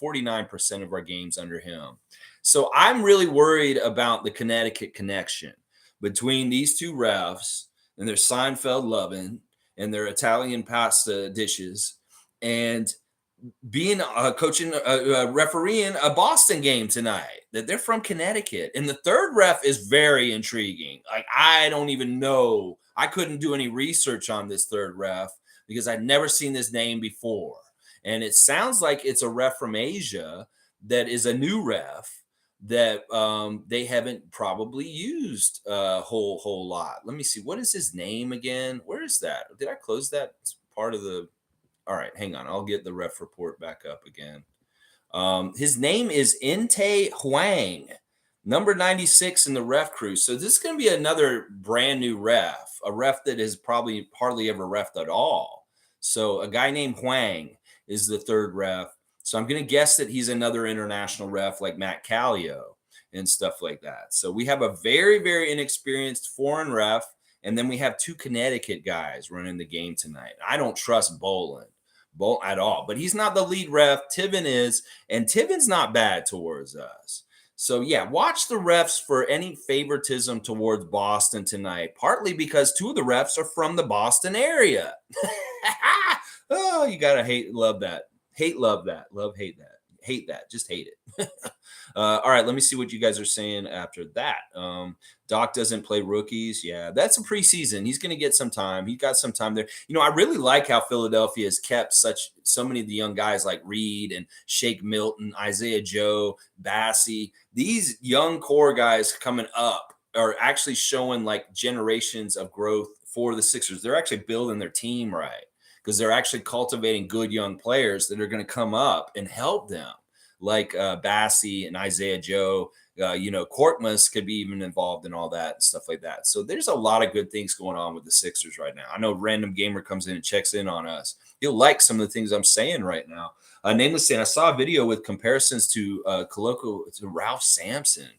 49% of our games under him. So I'm really worried about the Connecticut connection between these two refs and their Seinfeld loving and their Italian pasta dishes. And being coaching, refereeing a Boston game tonight. That they're from Connecticut, and the third ref is very intriguing. Like I don't even know. I couldn't do any research on this third ref because I'd never seen this name before, and it sounds like it's a ref from Asia that is a new ref that they haven't probably used a whole lot. Let me see. What is his name again? Where is that? Did I close that part of the? All right, hang on. I'll get the ref report back up again. His name is Inte Huang, number 96 in the ref crew. So this is going to be another brand new ref, a ref that has probably hardly ever refed at all. So a guy named Huang is the third ref. So I'm going to guess that he's another international ref like Matt Callio and stuff like that. So we have a very, very inexperienced foreign ref. And then we have two Connecticut guys running the game tonight. I don't trust Boland at all, but he's not the lead ref. Tiven is, and Tiven's not bad towards us. So yeah, watch the refs for any favoritism towards Boston tonight, partly because two of the refs are from the Boston area. Oh, you gotta love that. Love that. Just hate it. All right, let me see what you guys are saying after that. Doc doesn't play rookies. Yeah, that's a preseason. He's going to get some time. He got some time there. You know, I really like how Philadelphia has kept so many of the young guys like Reed and Shake Milton, Isaiah Joe, Bassey. These young core guys coming up are actually showing like generations of growth for the Sixers. They're actually building their team right because they're actually cultivating good young players that are going to come up and help them, like Bassey and Isaiah Joe. Korkmaz could be even involved in all that and stuff like that. So there's a lot of good things going on with the Sixers right now. I know Random Gamer comes in and checks in on us. He'll like some of the things I'm saying right now. Nameless saying, I saw a video with comparisons to Koloko to Ralph Sampson.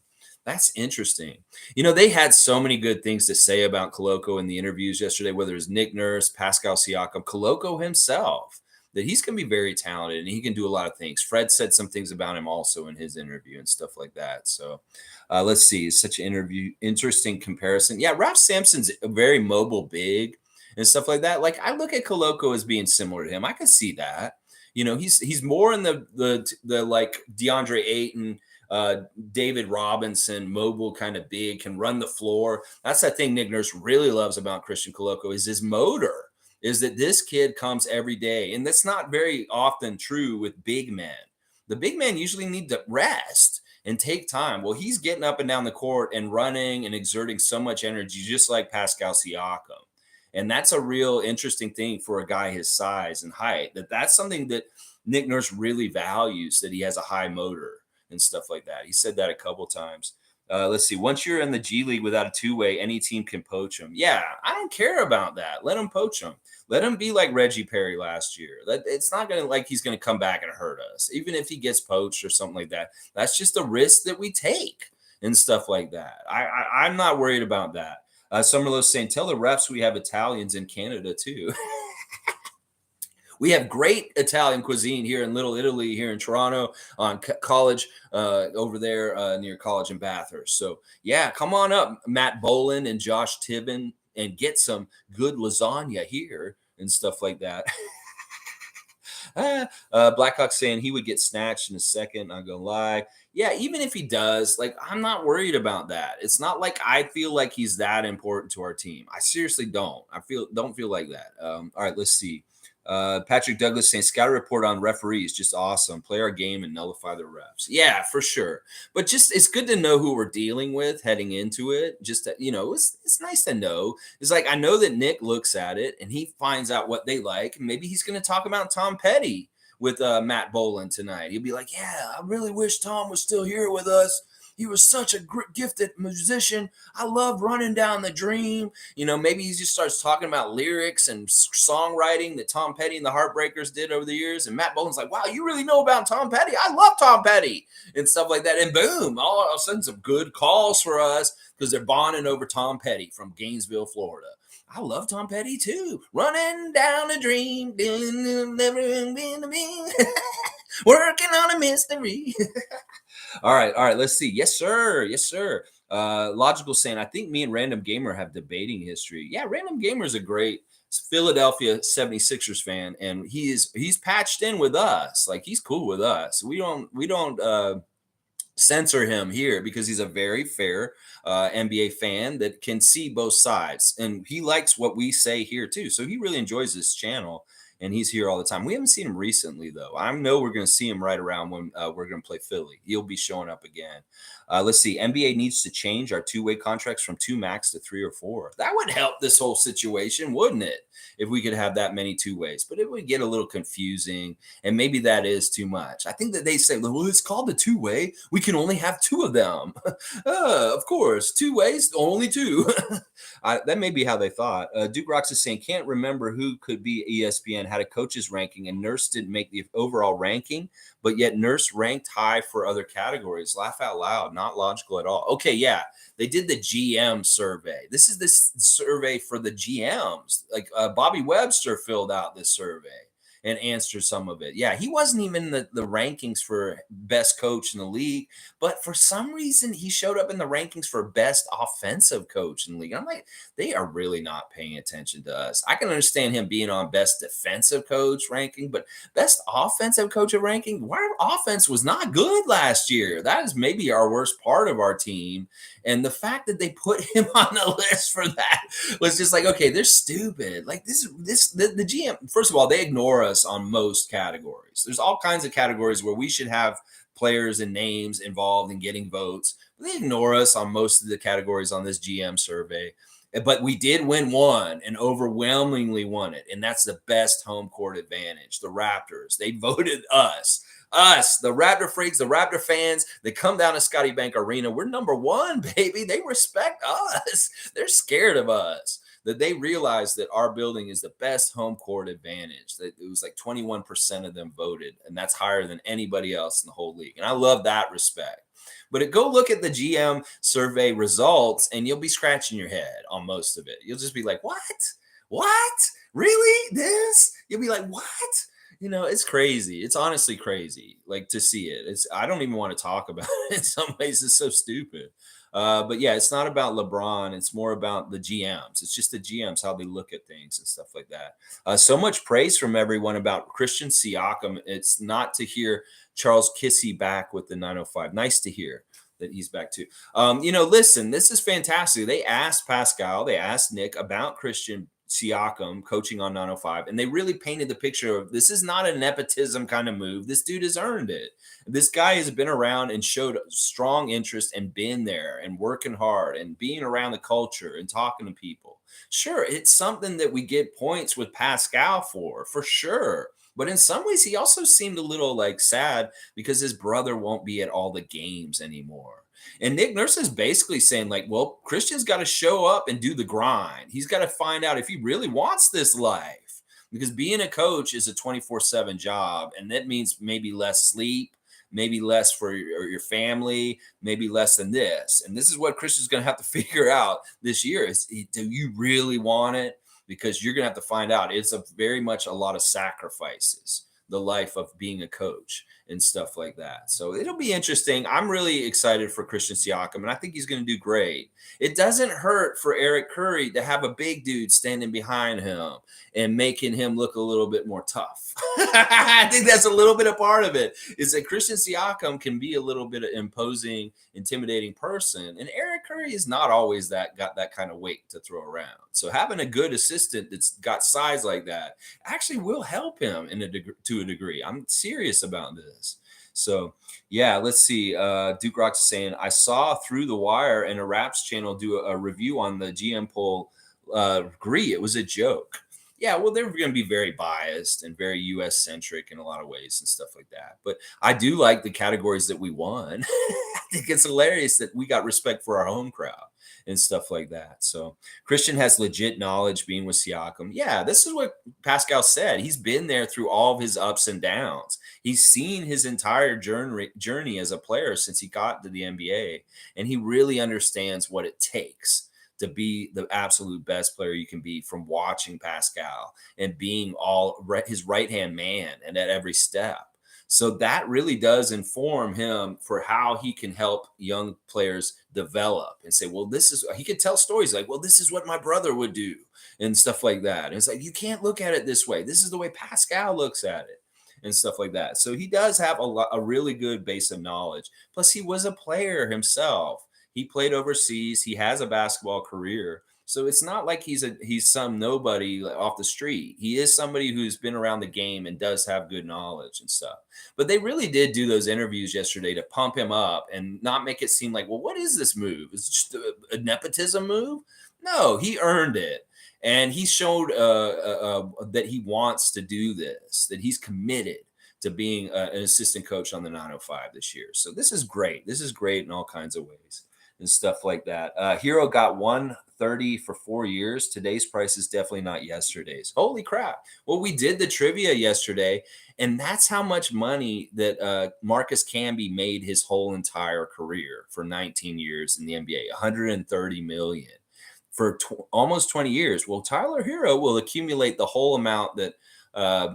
That's interesting. You know, they had so many good things to say about Koloko in the interviews yesterday, whether it's Nick Nurse, Pascal Siakam, Koloko himself, that he's going to be very talented and he can do a lot of things. Fred said some things about him also in his interview and stuff like that. So let's see. It's such an interesting comparison. Yeah, Ralph Sampson's a very mobile big and stuff like that. Like I look at Koloko as being similar to him. I can see that. You know, he's more in the like DeAndre Ayton, David Robinson, mobile, kind of big, can run the floor. That's that thing Nick Nurse really loves about Christian Koloko is his motor, is that this kid comes every day. And that's not very often true with big men. The big men usually need to rest and take time. Well, he's getting up and down the court and running and exerting so much energy, just like Pascal Siakam. And that's a real interesting thing for a guy his size and height, that's something that Nick Nurse really values, that he has a high motor and stuff like that. He said that a couple times. Let's see. Once you're in the G League without a two-way, any team can poach him. Yeah, I don't care about that. Let him poach him. Let him be like Reggie Perry last year. It's not going to like he's going to come back and hurt us, even if he gets poached or something like that. That's just a risk that we take and stuff like that. I'm not worried about that. Summerlow's saying, tell the refs we have Italians in Canada too. We have great Italian cuisine here in Little Italy, here in Toronto, on College, over there near College and Bathurst. So, yeah, come on up, Matt Boland and Josh Tiven, and get some good lasagna here and stuff like that. Blackhawk saying he would get snatched in a second. Not gonna lie. Yeah, even if he does, like, I'm not worried about that. It's not like I feel like he's that important to our team. I seriously don't. Don't feel like that. All right, let's see. Patrick Douglas saying scout report on referees, just awesome. Play our game and nullify the refs. Yeah, for sure. But just it's good to know who we're dealing with heading into it. Just that, it's nice to know. It's like I know that Nick looks at it and he finds out what they like. Maybe he's going to talk about Tom Petty with Matt Boland tonight. He'll be like, yeah, I really wish Tom was still here with us. He was such a gifted musician. I love Running Down the Dream. Maybe he just starts talking about lyrics and songwriting that Tom Petty and the Heartbreakers did over the years. And Matt Boland's like, wow, you really know about Tom Petty? I love Tom Petty and stuff like that. And boom, all of a sudden some good calls for us because they're bonding over Tom Petty from Gainesville, Florida. I love Tom Petty too. Running down a dream, working on a mystery. All right. Let's see. Yes, sir. Logical saying, I think me and Random Gamer have debating history. Yeah, Random Gamer is a great Philadelphia 76ers fan, and he's patched in with us. Like, he's cool with us. We don't censor him here because he's a very fair NBA fan that can see both sides, and he likes what we say here too. So he really enjoys this channel, and he's here all the time. We haven't seen him recently though. I know we're going to see him right around when we're going to play Philly. He'll be showing up again. Let's see. NBA needs to change our two-way contracts from 2 max to 3 or 4. That would help this whole situation, wouldn't it? If we could have that many two ways, but it would get a little confusing, and maybe that is too much. I think that they say, well, it's called the two-way. We can only have 2 of them. Of course, 2 ways, only 2. That may be how they thought. Duke Rocks is saying, can't remember who could be ESPN had a coach's ranking, and Nurse didn't make the overall ranking, but yet Nurse ranked high for other categories. Laugh out loud. Not logical at all. Okay, yeah. They did the GM survey. This is this survey for the GMs. Like Bobby Webster filled out this survey and answered some of it. Yeah, he wasn't even in the rankings for best coach in the league, but for some reason he showed up in the rankings for best offensive coach in the league. I'm like, they are really not paying attention to us. I can understand him being on best defensive coach ranking, but best offensive coach of ranking, our offense was not good last year. That is maybe our worst part of our team. And the fact that they put him on the list for that was just like, okay, they're stupid. Like the GM, first of all, they ignore us on most categories. There's all kinds of categories where we should have players and names involved in getting votes. But they ignore us on most of the categories on this GM survey. But we did win one and overwhelmingly won it. And that's the best home court advantage. The Raptors, they voted us, the Raptor freaks, the Raptor fans, they come down to Scotty Bank Arena. We're number 1, baby. They respect us. They're scared of us. That they realize that our building is the best home court advantage. That it was like 21% of them voted, and that's higher than anybody else in the whole league. And I love that respect. But go look at the GM survey results, and you'll be scratching your head on most of it. You'll just be like, what? What? Really? This? You'll be like, what? You know, it's crazy. It's honestly crazy, like, to see it. I don't even want to talk about it. In some ways, it's so stupid. But yeah, it's not about LeBron. It's more about the GMs. It's just the GMs, how they look at things and stuff like that. So much praise from everyone about Christian Siakam. It's not to hear Charles Kissy back with the 905. Nice to hear that he's back too. Listen, this is fantastic. They asked Pascal, they asked Nick about Christian Siakam coaching on 905, and they really painted the picture of this is not a nepotism kind of move. This dude has earned it. This guy has been around and showed strong interest and been there and working hard and being around the culture and talking to people. Sure, it's something that we get points with Pascal for sure. But in some ways, he also seemed a little like sad because his brother won't be at all the games anymore. And Nick Nurse is basically saying, like, well, Christian's got to show up and do the grind. He's got to find out if he really wants this life, because being a coach is a 24/7 job. And that means maybe less sleep, maybe less for your family, maybe less than this. And this is what Christian's going to have to figure out this year is, do you really want it? Because you're going to have to find out. It's very much a lot of sacrifices, the life of being a coach and stuff like that. So it'll be interesting. I'm really excited for Christian Siakam, and I think he's going to do great. It doesn't hurt for Eric Khouri to have a big dude standing behind him and making him look a little bit more tough. I think that's a little bit a part of it, is that Christian Siakam can be a little bit of imposing, intimidating person. And Eric Khouri is not always got that kind of weight to throw around. So having a good assistant that's got size like that actually will help him to a degree. I'm serious about this. So, yeah, let's see. Duke Rocks is saying, I saw Through the Wire and a Raps channel do a review on the GM poll. Agree, it was a joke. Yeah, well, they're going to be very biased and very U.S.-centric in a lot of ways and stuff like that. But I do like the categories that we won. I think it's hilarious that we got respect for our home crowd and stuff like that. So Christian has legit knowledge being with Siakam. Yeah, this is what Pascal said. He's been there through all of his ups and downs. He's seen his entire journey as a player since he got to the NBA, and he really understands what it takes to be the absolute best player you can be, from watching Pascal and being his right-hand man and at every step. So that really does inform him for how he can help young players develop and say, well, this is, he could tell stories like, well, this is what my brother would do and stuff like that. And it's like, you can't look at it this way. This is the way Pascal looks at it and stuff like that. So he does have a really good base of knowledge. Plus, he was a player himself. He played overseas. He has a basketball career. So it's not like he's some nobody off the street. He is somebody who's been around the game and does have good knowledge and stuff. But they really did do those interviews yesterday to pump him up and not make it seem like, well, what is this move? It's just a nepotism move? No, he earned it. And he showed that he wants to do this, that he's committed to being an assistant coach on the 905 this year. So this is great. This is great in all kinds of ways and stuff like that. Herro got 130 for 4 years. Today's price is definitely not yesterday's. Holy crap. Well, we did the trivia yesterday, and that's how much money that Marcus Camby made his whole entire career for 19 years in the NBA, 130 million for almost 20 years. Well, Tyler Herro will accumulate the whole amount that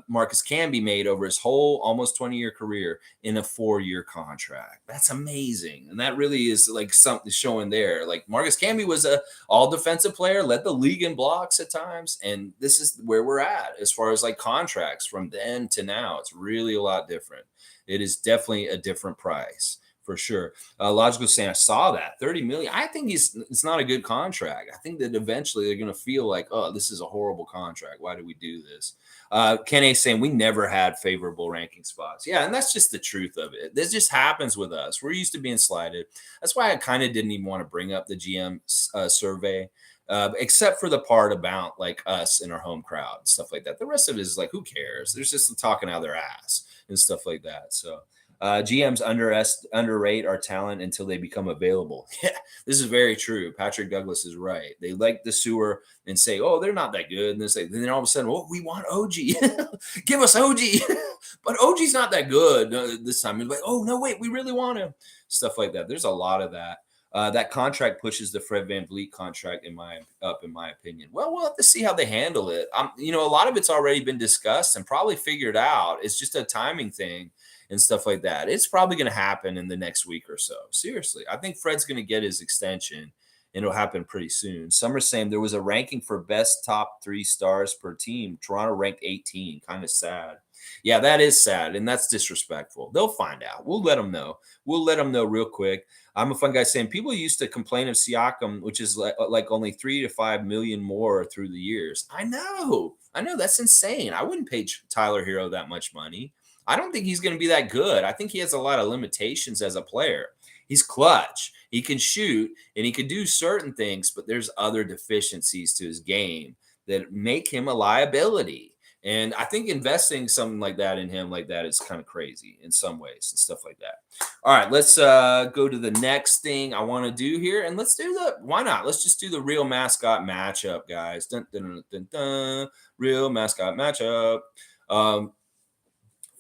Marcus Camby made over his whole almost 20-year career in a 4-year contract. That's amazing. And that really is like something showing there. Like Marcus Camby was a all defensive player, led the league in blocks at times. And this is where we're at as far as like contracts from then to now. It's really a lot different. It is definitely a different price. For sure. Logical saying, I saw that 30 million. I think it's not a good contract. I think that eventually they're going to feel like, oh, this is a horrible contract. Why do we do this? Ken A saying we never had favorable ranking spots. Yeah, and that's just the truth of it. This just happens with us. We're used to being slighted. That's why I kind of didn't even want to bring up the GM survey, except for the part about like us and our home crowd and stuff like that. The rest of it is like, who cares? There's just talking out of their ass and stuff like that. So. GMs underrate our talent until they become available. Yeah, this is very true. Patrick Douglas is right. They like the sewer and say, oh, they're not that good. And then all of a sudden, oh, we want OG. Give us OG. But OG's not that good this time. And like, oh, no, wait, we really want him. Stuff like that. There's a lot of that. That contract pushes the Fred Van Vleet contract in my opinion. Well, we'll have to see how they handle it. A lot of it's already been discussed and probably figured out. It's just a timing thing and stuff like that. It's probably going to happen in the next week or so. Seriously, I think Fred's going to get his extension, and it'll happen pretty soon. Some are saying there was a ranking for best top 3 stars per team. Toronto ranked 18. Kind of sad. Yeah, that is sad, and that's disrespectful. They'll find out. We'll let them know. We'll let them know real quick. I'm a fun guy saying people used to complain of Siakam, which is like only 3 to 5 million more through the years. I know. That's insane. I wouldn't pay Tyler Herro that much money. I don't think he's going to be that good. I think he has a lot of limitations as a player. He's clutch. He can shoot and he can do certain things, but there's other deficiencies to his game that make him a liability. And I think investing something like that in him like that is kind of crazy in some ways and stuff like that. All right, let's go to the next thing I want to do here. And let's do why not? Let's just do the real mascot matchup, guys. Dun, dun, dun, dun, dun. Real mascot matchup.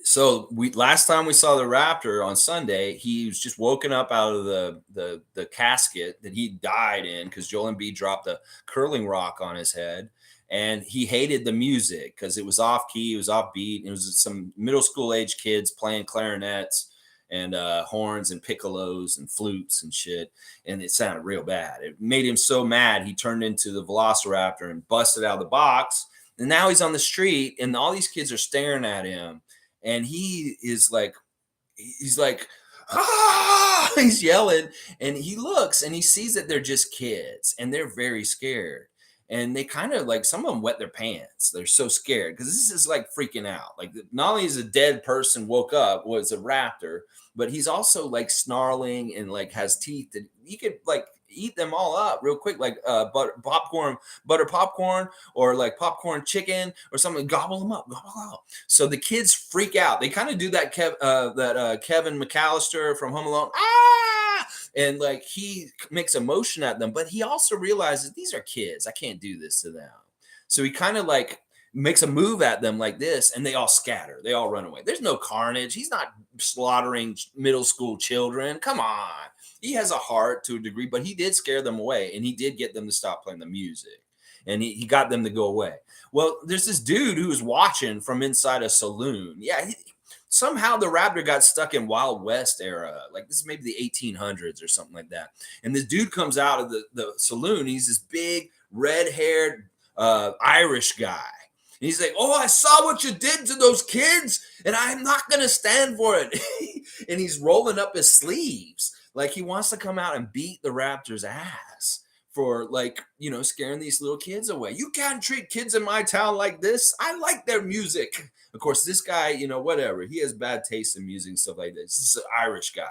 So last time we saw the Raptor on Sunday, he was just woken up out of the casket that he died in because Joel Embiid dropped a curling rock on his head. And he hated the music because it was off key, it was off beat. It was some middle school age kids playing clarinets and horns and piccolos and flutes and shit. And it sounded real bad. It made him so mad, he turned into the Velociraptor and busted out of the box. And now he's on the street and all these kids are staring at him. And he's like, ah, he's yelling, and he looks and he sees that they're just kids and they're very scared. And they kind of like, some of them wet their pants. They're so scared because this is like freaking out. Like not only is a dead person woke up, was a raptor, but he's also like snarling and like has teeth that he could like eat them all up real quick, like butter popcorn, or like popcorn chicken or something. Gobble them up, gobble up. So the kids freak out. They kind of do that Kevin McAllister from Home Alone. And like he makes a motion at them, but he also realizes these are kids. I can't do this to them. So he kind of like makes a move at them like this, and they all scatter. They all run away. There's no carnage. He's not slaughtering middle school children. Come on. He has a heart to a degree, but he did scare them away, and he did get them to stop playing the music, and he got them to go away. Well, there's this dude who was watching from inside a saloon. Yeah, Somehow the Raptor got stuck in Wild West era. Like this is maybe the 1800s or something like that. And this dude comes out of the saloon. He's this big red-haired Irish guy. And he's like, oh, I saw what you did to those kids, and I'm not going to stand for it. And he's rolling up his sleeves like he wants to come out and beat the Raptors' ass for, like, you know, scaring these little kids away. You can't treat kids in my town like this. I like their music. Of course, this guy, you know, whatever. He has bad taste in music and stuff like this. This is an Irish guy.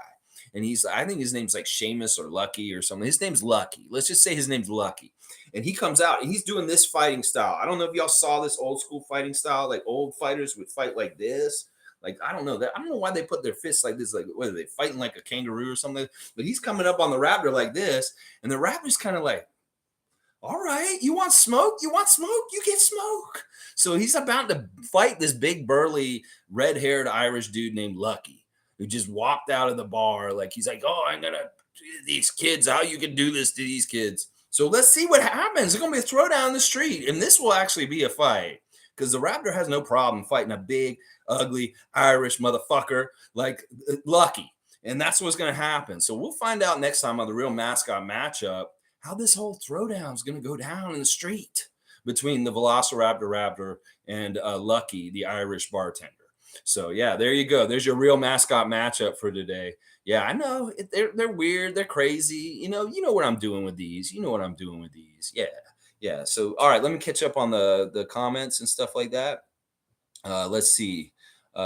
And I think his name's like Seamus or Lucky or something. His name's Lucky. Let's just say his name's Lucky. And he comes out and he's doing this fighting style. I don't know if y'all saw this old school fighting style. Like old fighters would fight like this. Like, I don't know that. I don't know why they put their fists like this. Like, what are they fighting like a kangaroo or something? But he's coming up on the Raptor like this. And the Raptor's kind of like, all right, you want smoke? You want smoke? You get smoke. So he's about to fight this big, burly, red-haired Irish dude named Lucky, who just walked out of the bar. Like, he's like, oh, I'm going to these kids, how you can do this to these kids. So let's see what happens. It's going to be a throwdown in the street. And this will actually be a fight because the Raptor has no problem fighting a big, ugly Irish motherfucker like Lucky. And that's what's going to happen. So we'll find out next time on the Real Mascot matchup how this whole throwdown is going to go down in the street between the Velociraptor Raptor and Lucky, the Irish bartender. So, yeah, there you go. There's your Real Mascot matchup for today. Yeah, I know. They're weird. They're crazy. You know what I'm doing with these. You know what I'm doing with these. Yeah. Yeah. So, all right, let me catch up on the comments and stuff like that. Let's see.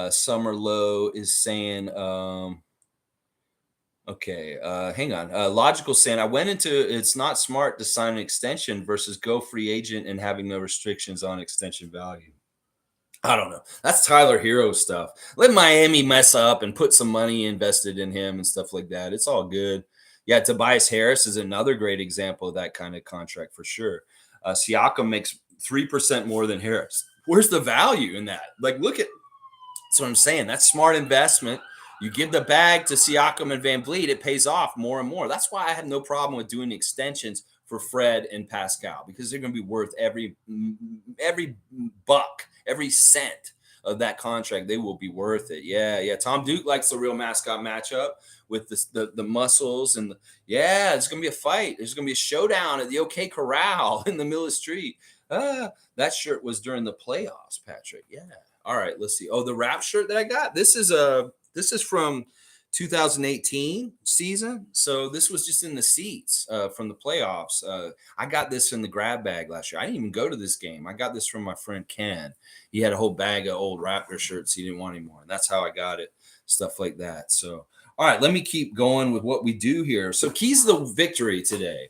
Summer Low is saying, okay, hang on. Logical saying, I went into it's not smart to sign an extension versus go free agent and having no restrictions on extension value. I don't know. That's Tyler Herro stuff. Let Miami mess up and put some money invested in him and stuff like that. It's all good. Yeah, Tobias Harris is another great example of that kind of contract for sure. Siakam makes 3% more than Harris. Where's the value in that? Like, look at that's what I'm saying. That's smart investment. You give the bag to Siakam and Van Vleet, it pays off more and more. That's why I have no problem with doing extensions for Fred and Pascal because they're going to be worth every buck, every cent of that contract. They will be worth it. Yeah. Tom Duke likes the Real Mascot matchup with the muscles and it's going to be a fight. There's going to be a showdown at the OK Corral in the middle of the street. That shirt was during the playoffs, Patrick. Yeah. All right. Let's see. Oh, the Rap shirt that I got. This is from 2018 season. So this was just in the seats from the playoffs. I got this in the grab bag last year. I didn't even go to this game. I got this from my friend Ken. He had a whole bag of old Raptor shirts he didn't want anymore. And that's how I got it, stuff like that. So, all right, let me keep going with what we do here. So keys to the victory today.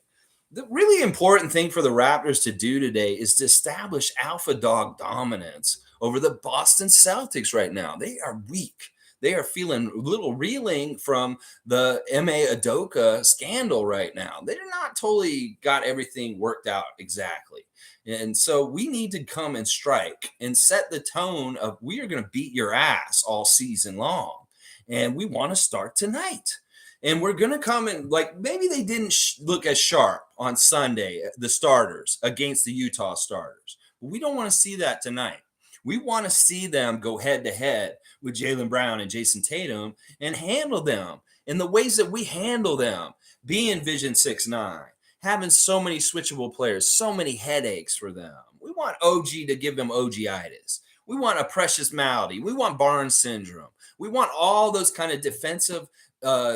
The really important thing for the Raptors to do today is to establish alpha dog dominance over the Boston Celtics right now. They are weak. They are feeling a little reeling from the M.A. Udoka scandal right now. They're not totally got everything worked out exactly. And so we need to come and strike and set the tone of we are going to beat your ass all season long. And we want to start tonight. And we're going to come and like maybe they didn't look as sharp on Sunday, the starters against the Utah starters. But we don't want to see that tonight. We want to see them go head to head with Jaylen Brown and Jason Tatum and handle them in the ways that we handle them, being Vision 6'9", having so many switchable players, so many headaches for them. We want OG to give them OG-itis. We want a Precious Malady. We want Barnes syndrome. We want all those kind of defensive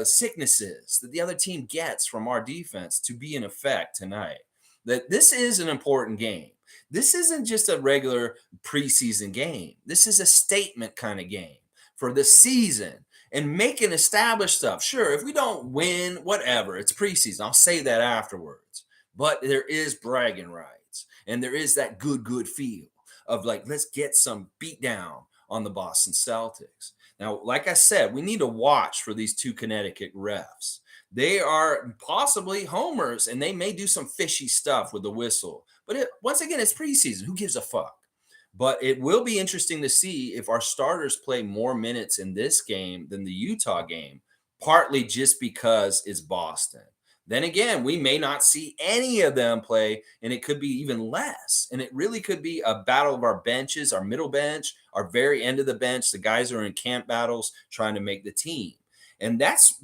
sicknesses that the other team gets from our defense to be in effect tonight. That this is an important game. This isn't just a regular preseason game. This is a statement kind of game for the season and making established stuff. Sure, if we don't win, whatever, it's preseason. I'll say that afterwards. But there is bragging rights and there is that good feel of like, let's get some beat down on the Boston Celtics. Now, like I said, we need to watch for these two Connecticut refs. They are possibly homers and they may do some fishy stuff with the whistle. But once again, it's preseason. Who gives a fuck? But it will be interesting to see if our starters play more minutes in this game than the Utah game, partly just because it's Boston. Then again, we may not see any of them play, and it could be even less. And it really could be a battle of our benches, our middle bench, our very end of the bench, the guys who are in camp battles trying to make the team. And that's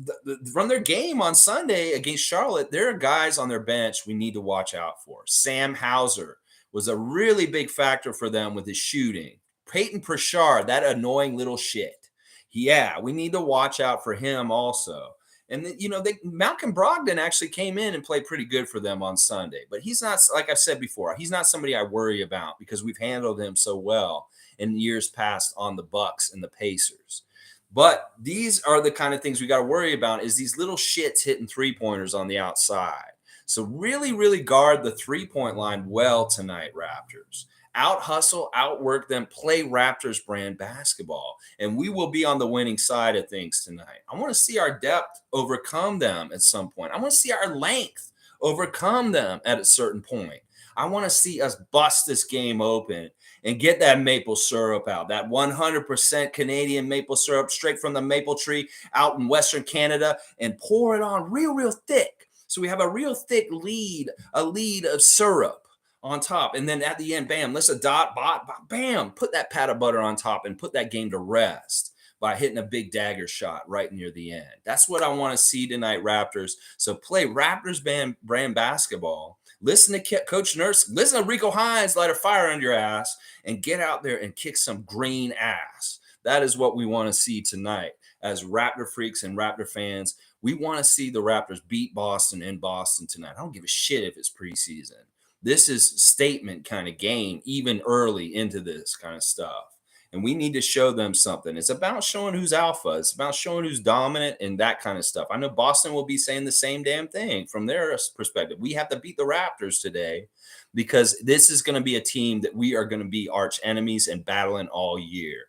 from their game on Sunday against Charlotte. There are guys on their bench we need to watch out for. Sam Hauser was a really big factor for them with his shooting. Peyton Pritchard, that annoying little shit. Yeah, we need to watch out for him also. And then, Malcolm Brogdon actually came in and played pretty good for them on Sunday. But he's not, like I've said before, he's not somebody I worry about because we've handled him so well in years past on the Bucks and the Pacers. But these are the kind of things we got to worry about is these little shits hitting three-pointers on the outside. So really, really guard the three-point line well tonight, Raptors. Out hustle, outwork them, play Raptors brand basketball. And we will be on the winning side of things tonight. I want to see our depth overcome them at some point. I want to see our length overcome them at a certain point. I want to see us bust this game open and get that maple syrup out, that 100% Canadian maple syrup straight from the maple tree out in Western Canada, and pour it on real, real thick. So we have a real thick lead of syrup on top. And then at the end, bam, let's bam, put that pat of butter on top and put that game to rest by hitting a big dagger shot right near the end. That's what I want to see tonight, Raptors. So play Raptors brand basketball. Listen to Coach Nurse. Listen to Rico Hines light a fire under your ass and get out there and kick some green ass. That is what we want to see tonight as Raptor freaks and Raptor fans. We want to see the Raptors beat Boston in Boston tonight. I don't give a shit if it's preseason. This is statement kind of game, even early into this kind of stuff. And we need to show them something. It's about showing who's alpha. It's about showing who's dominant and that kind of stuff. I know Boston will be saying the same damn thing from their perspective. We have to beat the Raptors today because this is going to be a team that we are going to be arch enemies and battling all year.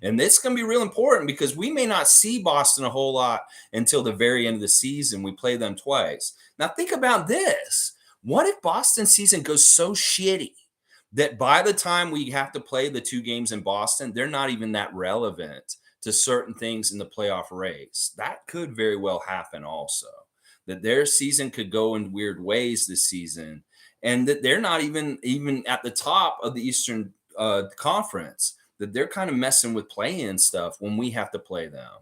And this is going to be real important because we may not see Boston a whole lot until the very end of the season. We play them twice. Now think about this. What if Boston's season goes so shitty that by the time we have to play the two games in Boston, they're not even that relevant to certain things in the playoff race? That could very well happen also, that their season could go in weird ways this season and that they're not even at the top of the Eastern Conference, that they're kind of messing with play-in stuff when we have to play them,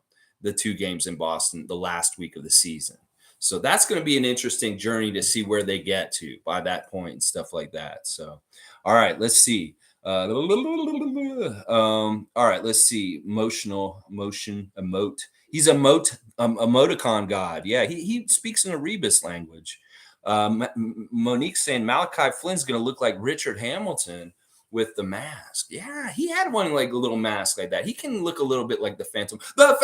the two games in Boston, the last week of the season. So that's going to be an interesting journey to see where they get to by that point and stuff like that. So, all right, let's see. All right, let's see. Emote. He's a emoticon god. Yeah, he speaks in a Rebus language. Monique saying Malachi Flynn's going to look like Richard Hamilton with the mask. Yeah, he had one like a little mask like that. He can look a little bit like the Phantom of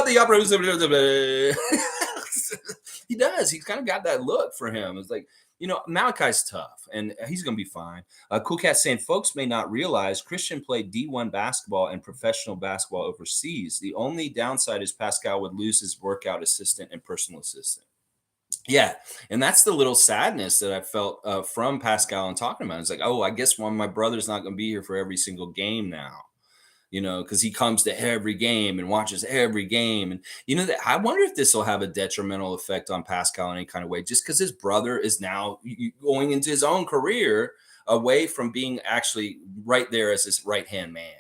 the Opera. He does. He's kind of got that look for him. It's like, Malachi's tough and he's going to be fine. Cool Cat saying folks may not realize Christian played D1 basketball and professional basketball overseas. The only downside is Pascal would lose his workout assistant and personal assistant. Yeah, and that's the little sadness that I felt from Pascal and talking about it. It's like, oh, I guess one of my brother's not going to be here for every single game now, because he comes to every game and watches every game. And, I wonder if this will have a detrimental effect on Pascal in any kind of way, just because his brother is now going into his own career away from being actually right there as his right-hand man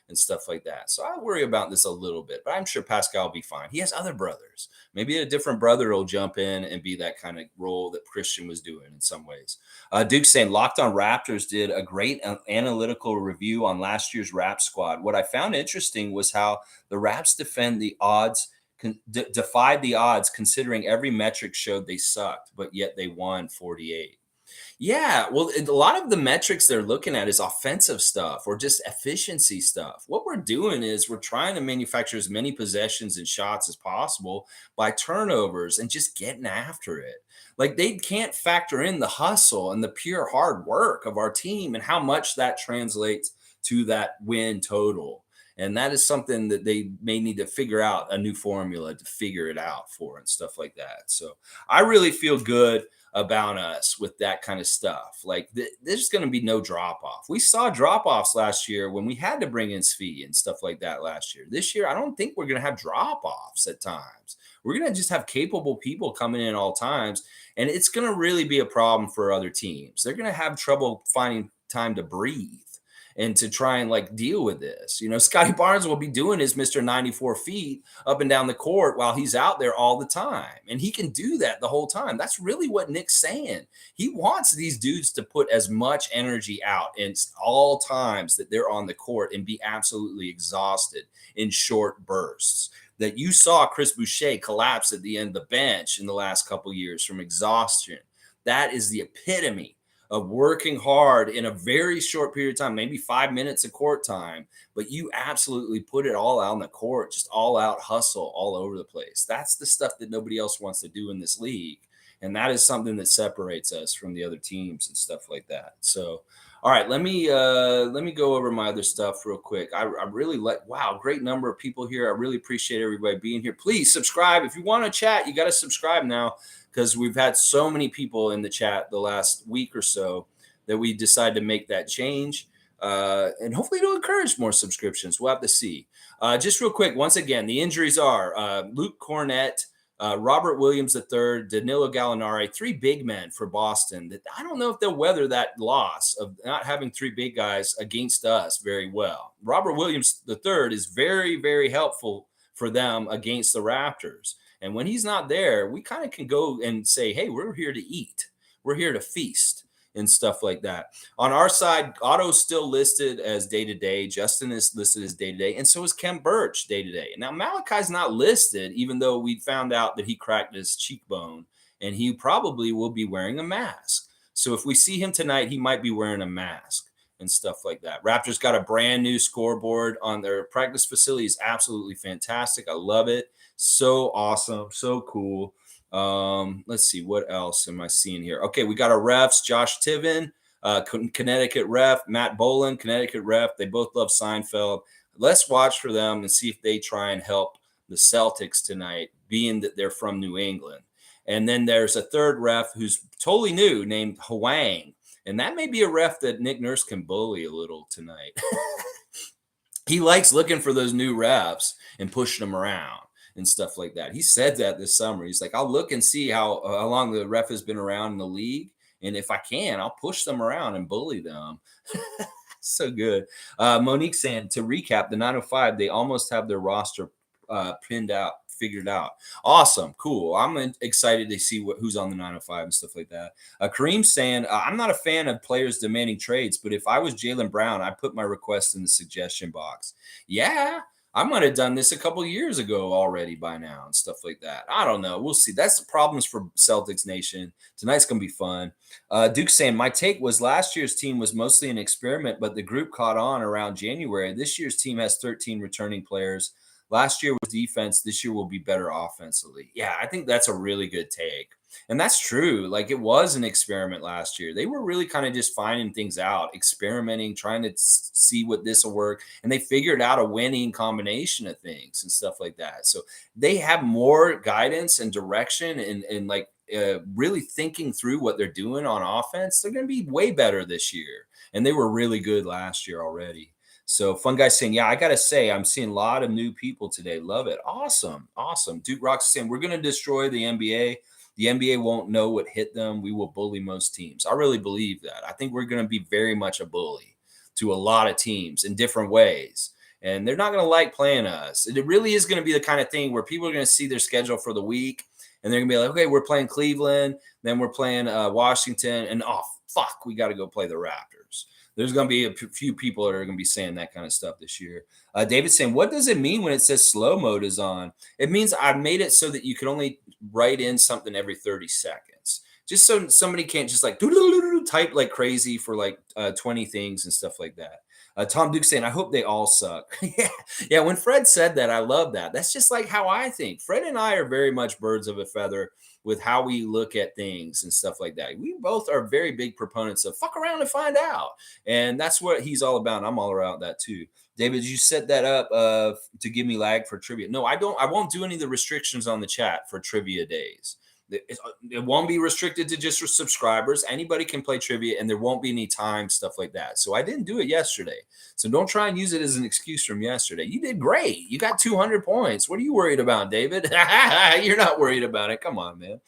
and stuff like that. So I worry about this a little bit, but I'm sure Pascal will be fine. He has other brothers. Maybe a different brother will jump in and be that kind of role that Christian was doing in some ways. Duke saying Locked On Raptors did a great analytical review on last year's Rap squad. What I found interesting was how the Raps defied the odds considering every metric showed they sucked, but yet they won 48. Yeah, well, a lot of the metrics they're looking at is offensive stuff or just efficiency stuff. What we're doing is we're trying to manufacture as many possessions and shots as possible by turnovers and just getting after it. Like they can't factor in the hustle and the pure hard work of our team and how much that translates to that win total. And that is something that they may need to figure out a new formula to figure it out for and stuff like that. So I really feel good about us with that kind of stuff. Like there's going to be no drop off. We saw drop offs last year when we had to bring in Svi and stuff like that last year. This year, I don't think we're going to have drop offs at times. We're going to just have capable people coming in all times. And it's going to really be a problem for other teams. They're going to have trouble finding time to breathe and to try and like deal with this. You know, Scotty Barnes will be doing his Mr. 94 feet up and down the court while he's out there all the time. And he can do that the whole time. That's really what Nick's saying. He wants these dudes to put as much energy out in all times that they're on the court and be absolutely exhausted in short bursts. That you saw Chris Boucher collapse at the end of the bench in the last couple of years from exhaustion. That is the epitome of working hard in a very short period of time, maybe 5 minutes of court time, but you absolutely put it all out on the court, just all out hustle all over the place. That's the stuff that nobody else wants to do in this league. And that is something that separates us from the other teams and stuff like that. So, all right, let me go over my other stuff real quick. I really wow, great number of people here. I really appreciate everybody being here. Please subscribe. If you want to chat, you got to subscribe now, because we've had so many people in the chat the last week or so that we decided to make that change. And hopefully it'll encourage more subscriptions. We'll have to see. Just real quick, once again, the injuries are Luke Cornett, Robert Williams III, Danilo Gallinari, 3 big men for Boston. That I don't know if they'll weather that loss of not having 3 big guys against us very well. Robert Williams III is very, very helpful for them against the Raptors. And when he's not there, we kind of can go and say, hey, we're here to eat. We're here to feast and stuff like that. On our side, Otto's still listed as day-to-day. Justin is listed as day-to-day. And so is Kem Birch day-to-day. Now, Malachi's not listed, even though we found out that he cracked his cheekbone. And he probably will be wearing a mask. So if we see him tonight, he might be wearing a mask and stuff like that. Raptors got a brand new scoreboard on their practice facility. It's absolutely fantastic. I love it. So awesome. So cool. Let's see. What else am I seeing here? Okay. We got our refs, Josh Tiven, Connecticut ref, Matt Boland, Connecticut ref. They both love Seinfeld. Let's watch for them and see if they try and help the Celtics tonight, being that they're from New England. And then there's a third ref who's totally new named Hwang. And that may be a ref that Nick Nurse can bully a little tonight. He likes looking for those new refs and pushing them around and stuff like that. He said that this summer. He's like, I'll look and see how long the ref has been around in the league. And if I can, I'll push them around and bully them. So good. Monique saying, to recap, the 905, they almost have their roster figured out. Awesome. Cool. I'm excited to see who's on the 905 and stuff like that. Kareem saying, I'm not a fan of players demanding trades, but if I was Jaylen Brown, I'd put my request in the suggestion box. Yeah, I might have done this a couple of years ago already by now and stuff like that. I don't know. We'll see. That's the problems for Celtics Nation. Tonight's going to be fun. Duke saying, my take was last year's team was mostly an experiment, but the group caught on around January. This year's team has 13 returning players. Last year was defense. This year will be better offensively. Yeah, I think that's a really good take. And that's true. Like, it was an experiment last year. They were really kind of just finding things out, experimenting, trying to see what this will work. And they figured out a winning combination of things and stuff like that. So they have more guidance and direction and like really thinking through what they're doing on offense. They're going to be way better this year. And they were really good last year already. So Fun Guy saying, yeah, I got to say, I'm seeing a lot of new people today. Love it. Awesome. Awesome. Duke Rocks saying, we're going to destroy the NBA. The NBA won't know what hit them. We will bully most teams. I really believe that. I think we're going to be very much a bully to a lot of teams in different ways. And they're not going to like playing us. It really is going to be the kind of thing where people are going to see their schedule for the week. And they're going to be like, okay, we're playing Cleveland. Then we're playing Washington. And, oh, fuck, we got to go play the Raptors. There's going to be a few people that are going to be saying that kind of stuff this year. David's saying, what does it mean when it says slow mode is on? It means I've made it so that you can only write in something every 30 seconds. Just so somebody can't just like type like crazy for like 20 things and stuff like that. Tom Duke saying, I hope they all suck. Yeah. When Fred said that, I love that. That's just like how I think. Fred and I are very much birds of a feather with how we look at things and stuff like that. We both are very big proponents of fuck around and find out. And that's what he's all about. I'm all around that too. David, you set that up to give me lag for trivia. No, I don't. I won't do any of the restrictions on the chat for trivia days. It won't be restricted to just subscribers. Anybody can play trivia, and there won't be any time stuff like that. So I didn't do it yesterday. So don't try and use it as an excuse from yesterday. You did great. You got 200 points. What are you worried about, David? You're not worried about it. Come on, man.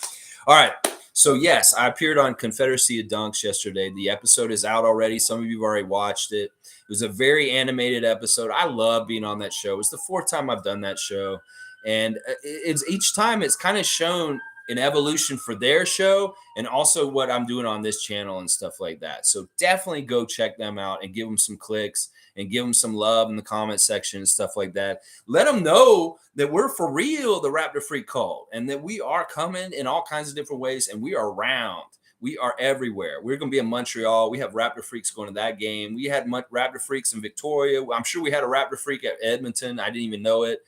All right. So yes, I appeared on Confederacy of Dunks yesterday. The episode is out already. Some of you have already watched it. It was a very animated episode. I love being on that show. It was the 4th time I've done that show. And it's each time it's kind of shown an evolution for their show and also what I'm doing on this channel and stuff like that. So definitely go check them out and give them some clicks and give them some love in the comment section and stuff like that. Let them know that we're for real, the Raptor Freak cult, and that we are coming in all kinds of different ways, and we are around. We are everywhere. We're going to be in Montreal. We have Raptor Freaks going to that game. We had Raptor Freaks in Victoria. I'm sure we had a Raptor Freak at Edmonton. I didn't even know it,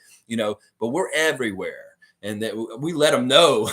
but we're everywhere. And that we let them know.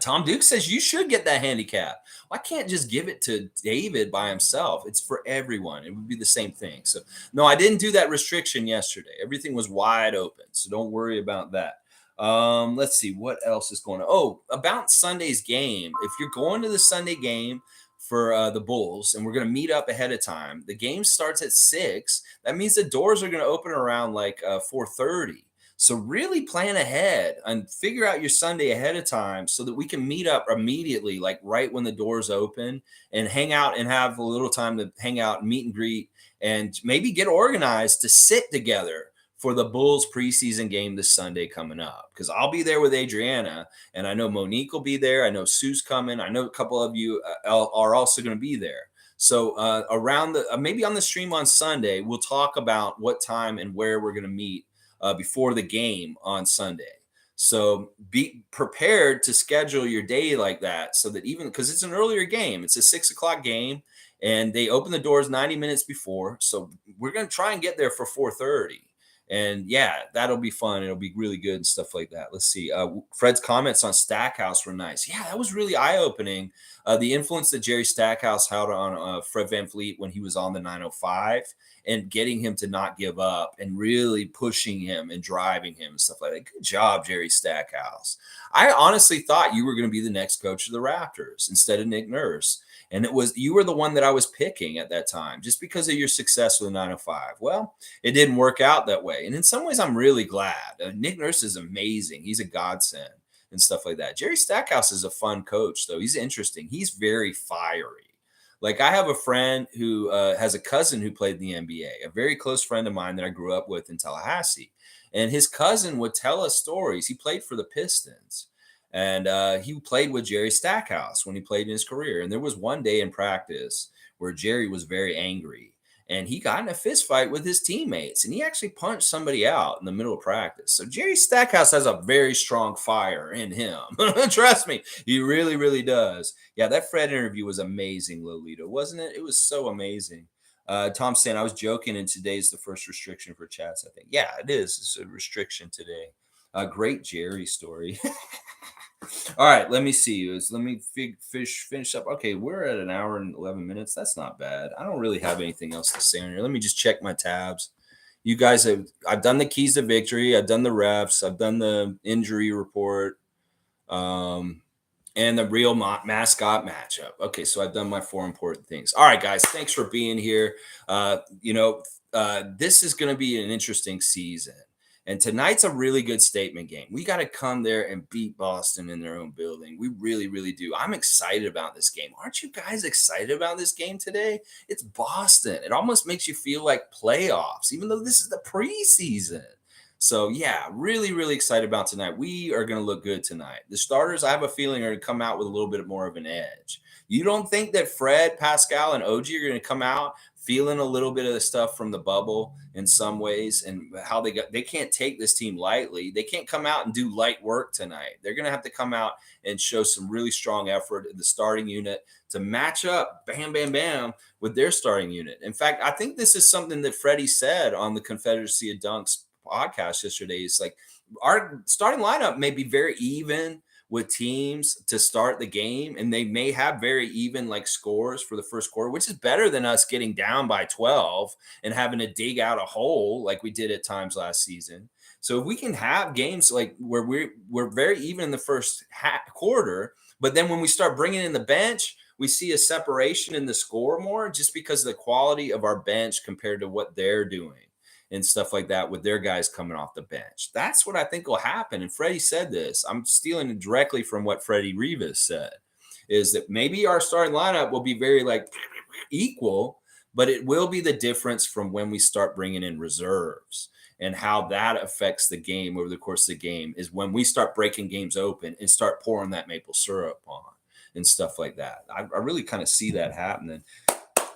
Tom Duke says you should get that handicap. Well, I can't just give it to David by himself. It's for everyone. It would be the same thing. So, no, I didn't do that restriction yesterday. Everything was wide open. So don't worry about that. Let's see what else is going on. Oh, about Sunday's game. If you're going to the Sunday game for the Bulls, and we're going to meet up ahead of time, the game starts at 6. That means the doors are going to open around like 4:30. So really plan ahead and figure out your Sunday ahead of time so that we can meet up immediately, like right when the doors open, and hang out and have a little time to hang out, meet and greet, and maybe get organized to sit together for the Bulls preseason game this Sunday coming up. Because I'll be there with Adriana, and I know Monique will be there. I know Sue's coming. I know a couple of you are also going to be there. So around maybe on the stream on Sunday, we'll talk about what time and where we're going to meet before the game on Sunday. So be prepared to schedule your day like that, so that even because it's an earlier game, it's a 6 o'clock game, and they open the doors 90 minutes before. So we're going to try and get there for 4:30. And yeah, that'll be fun. It'll be really good and stuff like that. Let's see. Fred's comments on Stackhouse were nice. Yeah, that was really eye-opening. The influence that Jerry Stackhouse had on Fred Van Vleet when he was on the 905, and getting him to not give up and really pushing him and driving him and stuff like that. Good job, Jerry Stackhouse. I honestly thought you were going to be the next coach of the Raptors instead of Nick Nurse. And you were the one that I was picking at that time just because of your success with the 905. Well, it didn't work out that way. And in some ways, I'm really glad. Nick Nurse is amazing. He's a godsend and stuff like that. Jerry Stackhouse is a fun coach, though. He's interesting. He's very fiery. Like, I have a friend who has a cousin who played in the NBA, a very close friend of mine that I grew up with in Tallahassee. And his cousin would tell us stories. He played for the Pistons. And he played with Jerry Stackhouse when he played in his career. And there was one day in practice where Jerry was very angry, and he got in a fist fight with his teammates, and he actually punched somebody out in the middle of practice. So Jerry Stackhouse has a very strong fire in him. Trust me, he really, really does. Yeah, that Fred interview was amazing, Lolita, wasn't it? It was so amazing. Tom saying, I was joking, and today's the first restriction for chats, I think. Yeah, it is. It's a restriction today. Great Jerry story. All right, let me see. Let me finish up. Okay, we're at an hour and 11 minutes. That's not bad. I don't really have anything else to say on here. Let me just check my tabs. You guys I've done the keys to victory. I've done the refs. I've done the injury report, and the real mascot matchup. Okay, so I've done my 4 important things. All right, guys, thanks for being here. This is going to be an interesting season. And tonight's a really good statement game. We got to come there and beat Boston in their own building. We really, really do. I'm excited about this game. Aren't you guys excited about this game today? It's Boston. It almost makes you feel like playoffs, even though this is the preseason. So, yeah, really, really excited about tonight. We are going to look good tonight. The starters, I have a feeling, are going to come out with a little bit more of an edge. You don't think that Fred, Pascal, and OG are going to come out feeling a little bit of the stuff from the bubble in some ways, and how they can't take this team lightly. They can't come out and do light work tonight. They're going to have to come out and show some really strong effort in the starting unit to match up bam, bam, bam with their starting unit. In fact, I think this is something that Freddie said on the Confederacy of Dunks podcast yesterday. It's like our starting lineup may be very even with teams to start the game, and they may have very even like scores for the first quarter, which is better than us getting down by 12 and having to dig out a hole like we did at times last season. So if we can have games like where we're very even in the first quarter, but then when we start bringing in the bench, we see a separation in the score more just because of the quality of our bench compared to what they're doing and stuff like that with their guys coming off the bench. That's what I think will happen. And Freddie said this. I'm stealing it directly from what Freddie Rivas said, is that maybe our starting lineup will be very like equal, but it will be the difference from when we start bringing in reserves. And how that affects the game over the course of the game is when we start breaking games open and start pouring that maple syrup on and stuff like that. I really kind of see that happening.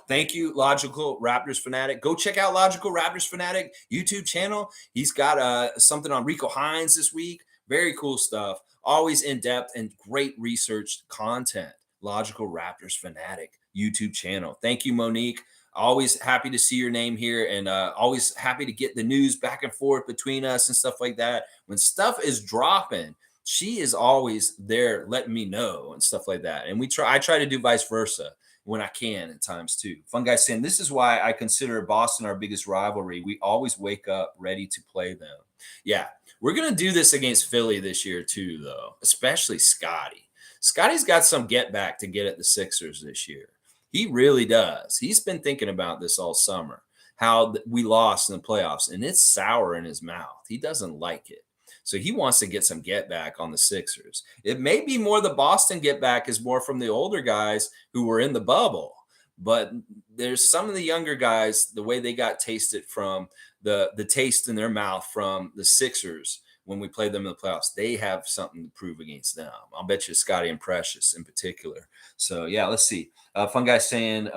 Thank you, Logical Raptors Fanatic. Go check out Logical Raptors Fanatic YouTube channel. He's got something on Rico Hines this week. Very cool stuff. Always in-depth and great researched content. Logical Raptors Fanatic YouTube channel. Thank you, Monique. Always happy to see your name here, and always happy to get the news back and forth between us and stuff like that. When stuff is dropping, she is always there letting me know and stuff like that. And I try to do vice versa when I can at times too. Fun Guy saying, this is why I consider Boston our biggest rivalry. We always wake up ready to play them. Yeah, we're going to do this against Philly this year too, though, especially Scotty. Scotty's got some get back to get at the Sixers this year. He really does. He's been thinking about this all summer, how we lost in the playoffs, and it's sour in his mouth. He doesn't like it. So he wants to get some get back on the Sixers. It may be more the Boston get back is more from the older guys who were in the bubble. But there's some of the younger guys, the way they got tasted from the taste in their mouth from the Sixers when we played them in the playoffs, they have something to prove against them. I'll bet you Scotty and Precious in particular. So, yeah, let's see. Fun Guy saying,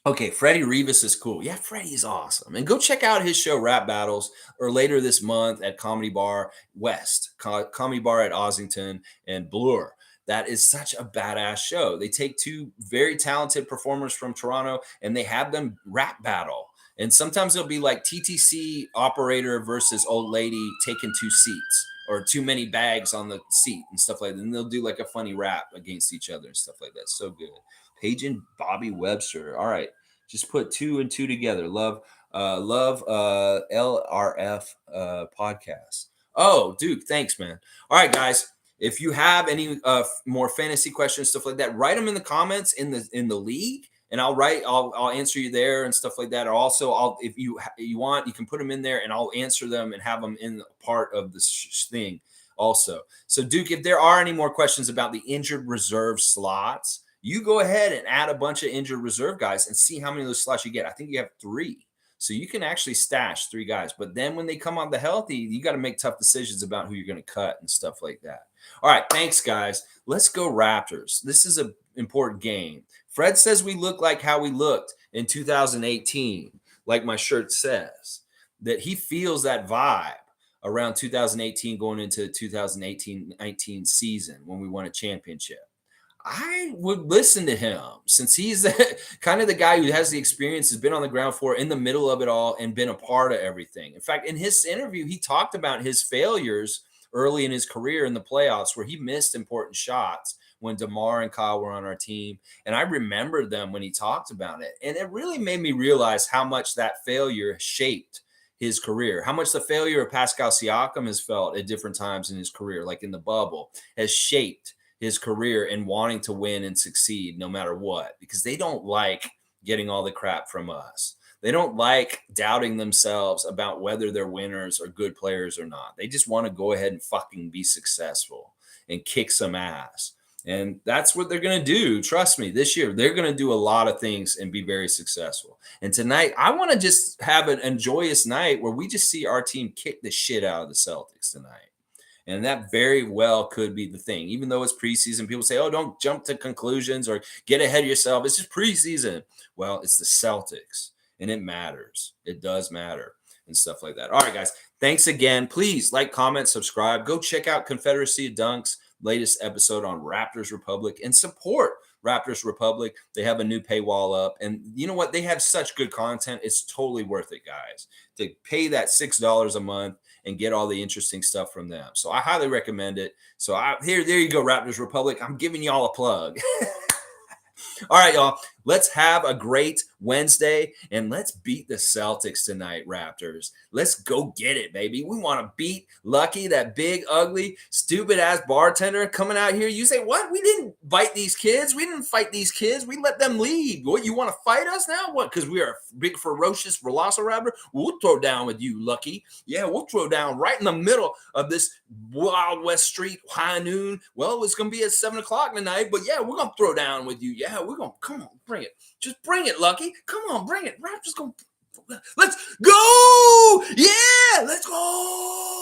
okay, Freddie Rivas is cool. Yeah, Freddie's awesome. And go check out his show, Rap Battles, or later this month at Comedy Bar West, Comedy Bar at Ossington and Bloor. That is such a badass show. They take two very talented performers from Toronto and they have them rap battle. And sometimes it'll be like TTC operator versus old lady taking two seats or too many bags on the seat and stuff like that. And they'll do like a funny rap against each other and stuff like that. So good. Paige and Bobby Webster. All right. Just put 2 and 2 together. Love LRF podcast. Oh, Duke, thanks, man. All right, guys. If you have any more fantasy questions, stuff like that, write them in the comments in the league. And I'll answer you there and stuff like that. Or also, if you want, you can put them in there and I'll answer them and have them in part of this thing also. So, Duke, if there are any more questions about the injured reserve slots, you go ahead and add a bunch of injured reserve guys and see how many of those slots you get. I think you have 3. So you can actually stash 3 guys. But then when they come on the healthy, you got to make tough decisions about who you're going to cut and stuff like that. All right, thanks, guys. Let's go Raptors. This is an important game. Fred says we look like how we looked in 2018, like my shirt says, that he feels that vibe around 2018 going into 2018-19 season when we won a championship. I would listen to him since he's kind of the guy who has the experience, has been on the ground floor in the middle of it all and been a part of everything. In fact, in his interview, he talked about his failures early in his career in the playoffs where he missed important shots when DeMar and Kyle were on our team. And I remembered them when he talked about it. And it really made me realize how much that failure shaped his career, how much the failure of Pascal Siakam has felt at different times in his career, like in the bubble, has shaped his career in wanting to win and succeed no matter what, because they don't like getting all the crap from us. They don't like doubting themselves about whether they're winners or good players or not. They just want to go ahead and fucking be successful and kick some ass. And that's what they're going to do. Trust me, this year, they're going to do a lot of things and be very successful. And tonight, I want to just have an joyous night where we just see our team kick the shit out of the Celtics tonight. And that very well could be the thing. Even though it's preseason, people say, oh, don't jump to conclusions or get ahead of yourself. It's just preseason. Well, it's the Celtics, and it matters. It does matter and stuff like that. All right, guys, thanks again. Please like, comment, subscribe. Go check out Confederacy of Dunks, latest episode on Raptors Republic, and support Raptors Republic. They have a new paywall up. And you know what? They have such good content. It's totally worth it, guys, to pay that $6 a month and get all the interesting stuff from them. So I highly recommend it. So there you go, Raptors Republic. I'm giving y'all a plug. All right, y'all. let's have a great Wednesday and let's beat the Celtics tonight, Raptors. Let's go get it, baby. We want to beat Lucky, that big, ugly, stupid ass bartender coming out here. You say, what? We didn't bite these kids. We didn't fight these kids. We let them lead. What, you want to fight us now? What? Because we are a big, ferocious velociraptor? We'll throw down with you, Lucky. Yeah, we'll throw down right in the middle of this Wild West Street, high noon. Well, it's going to be at 7 o'clock tonight, but yeah, we're going to throw down with you. Yeah, we're going to, come on, bring it. Just bring it, Lucky. Come on, bring it. Raptors going to, let's go. Yeah, let's go.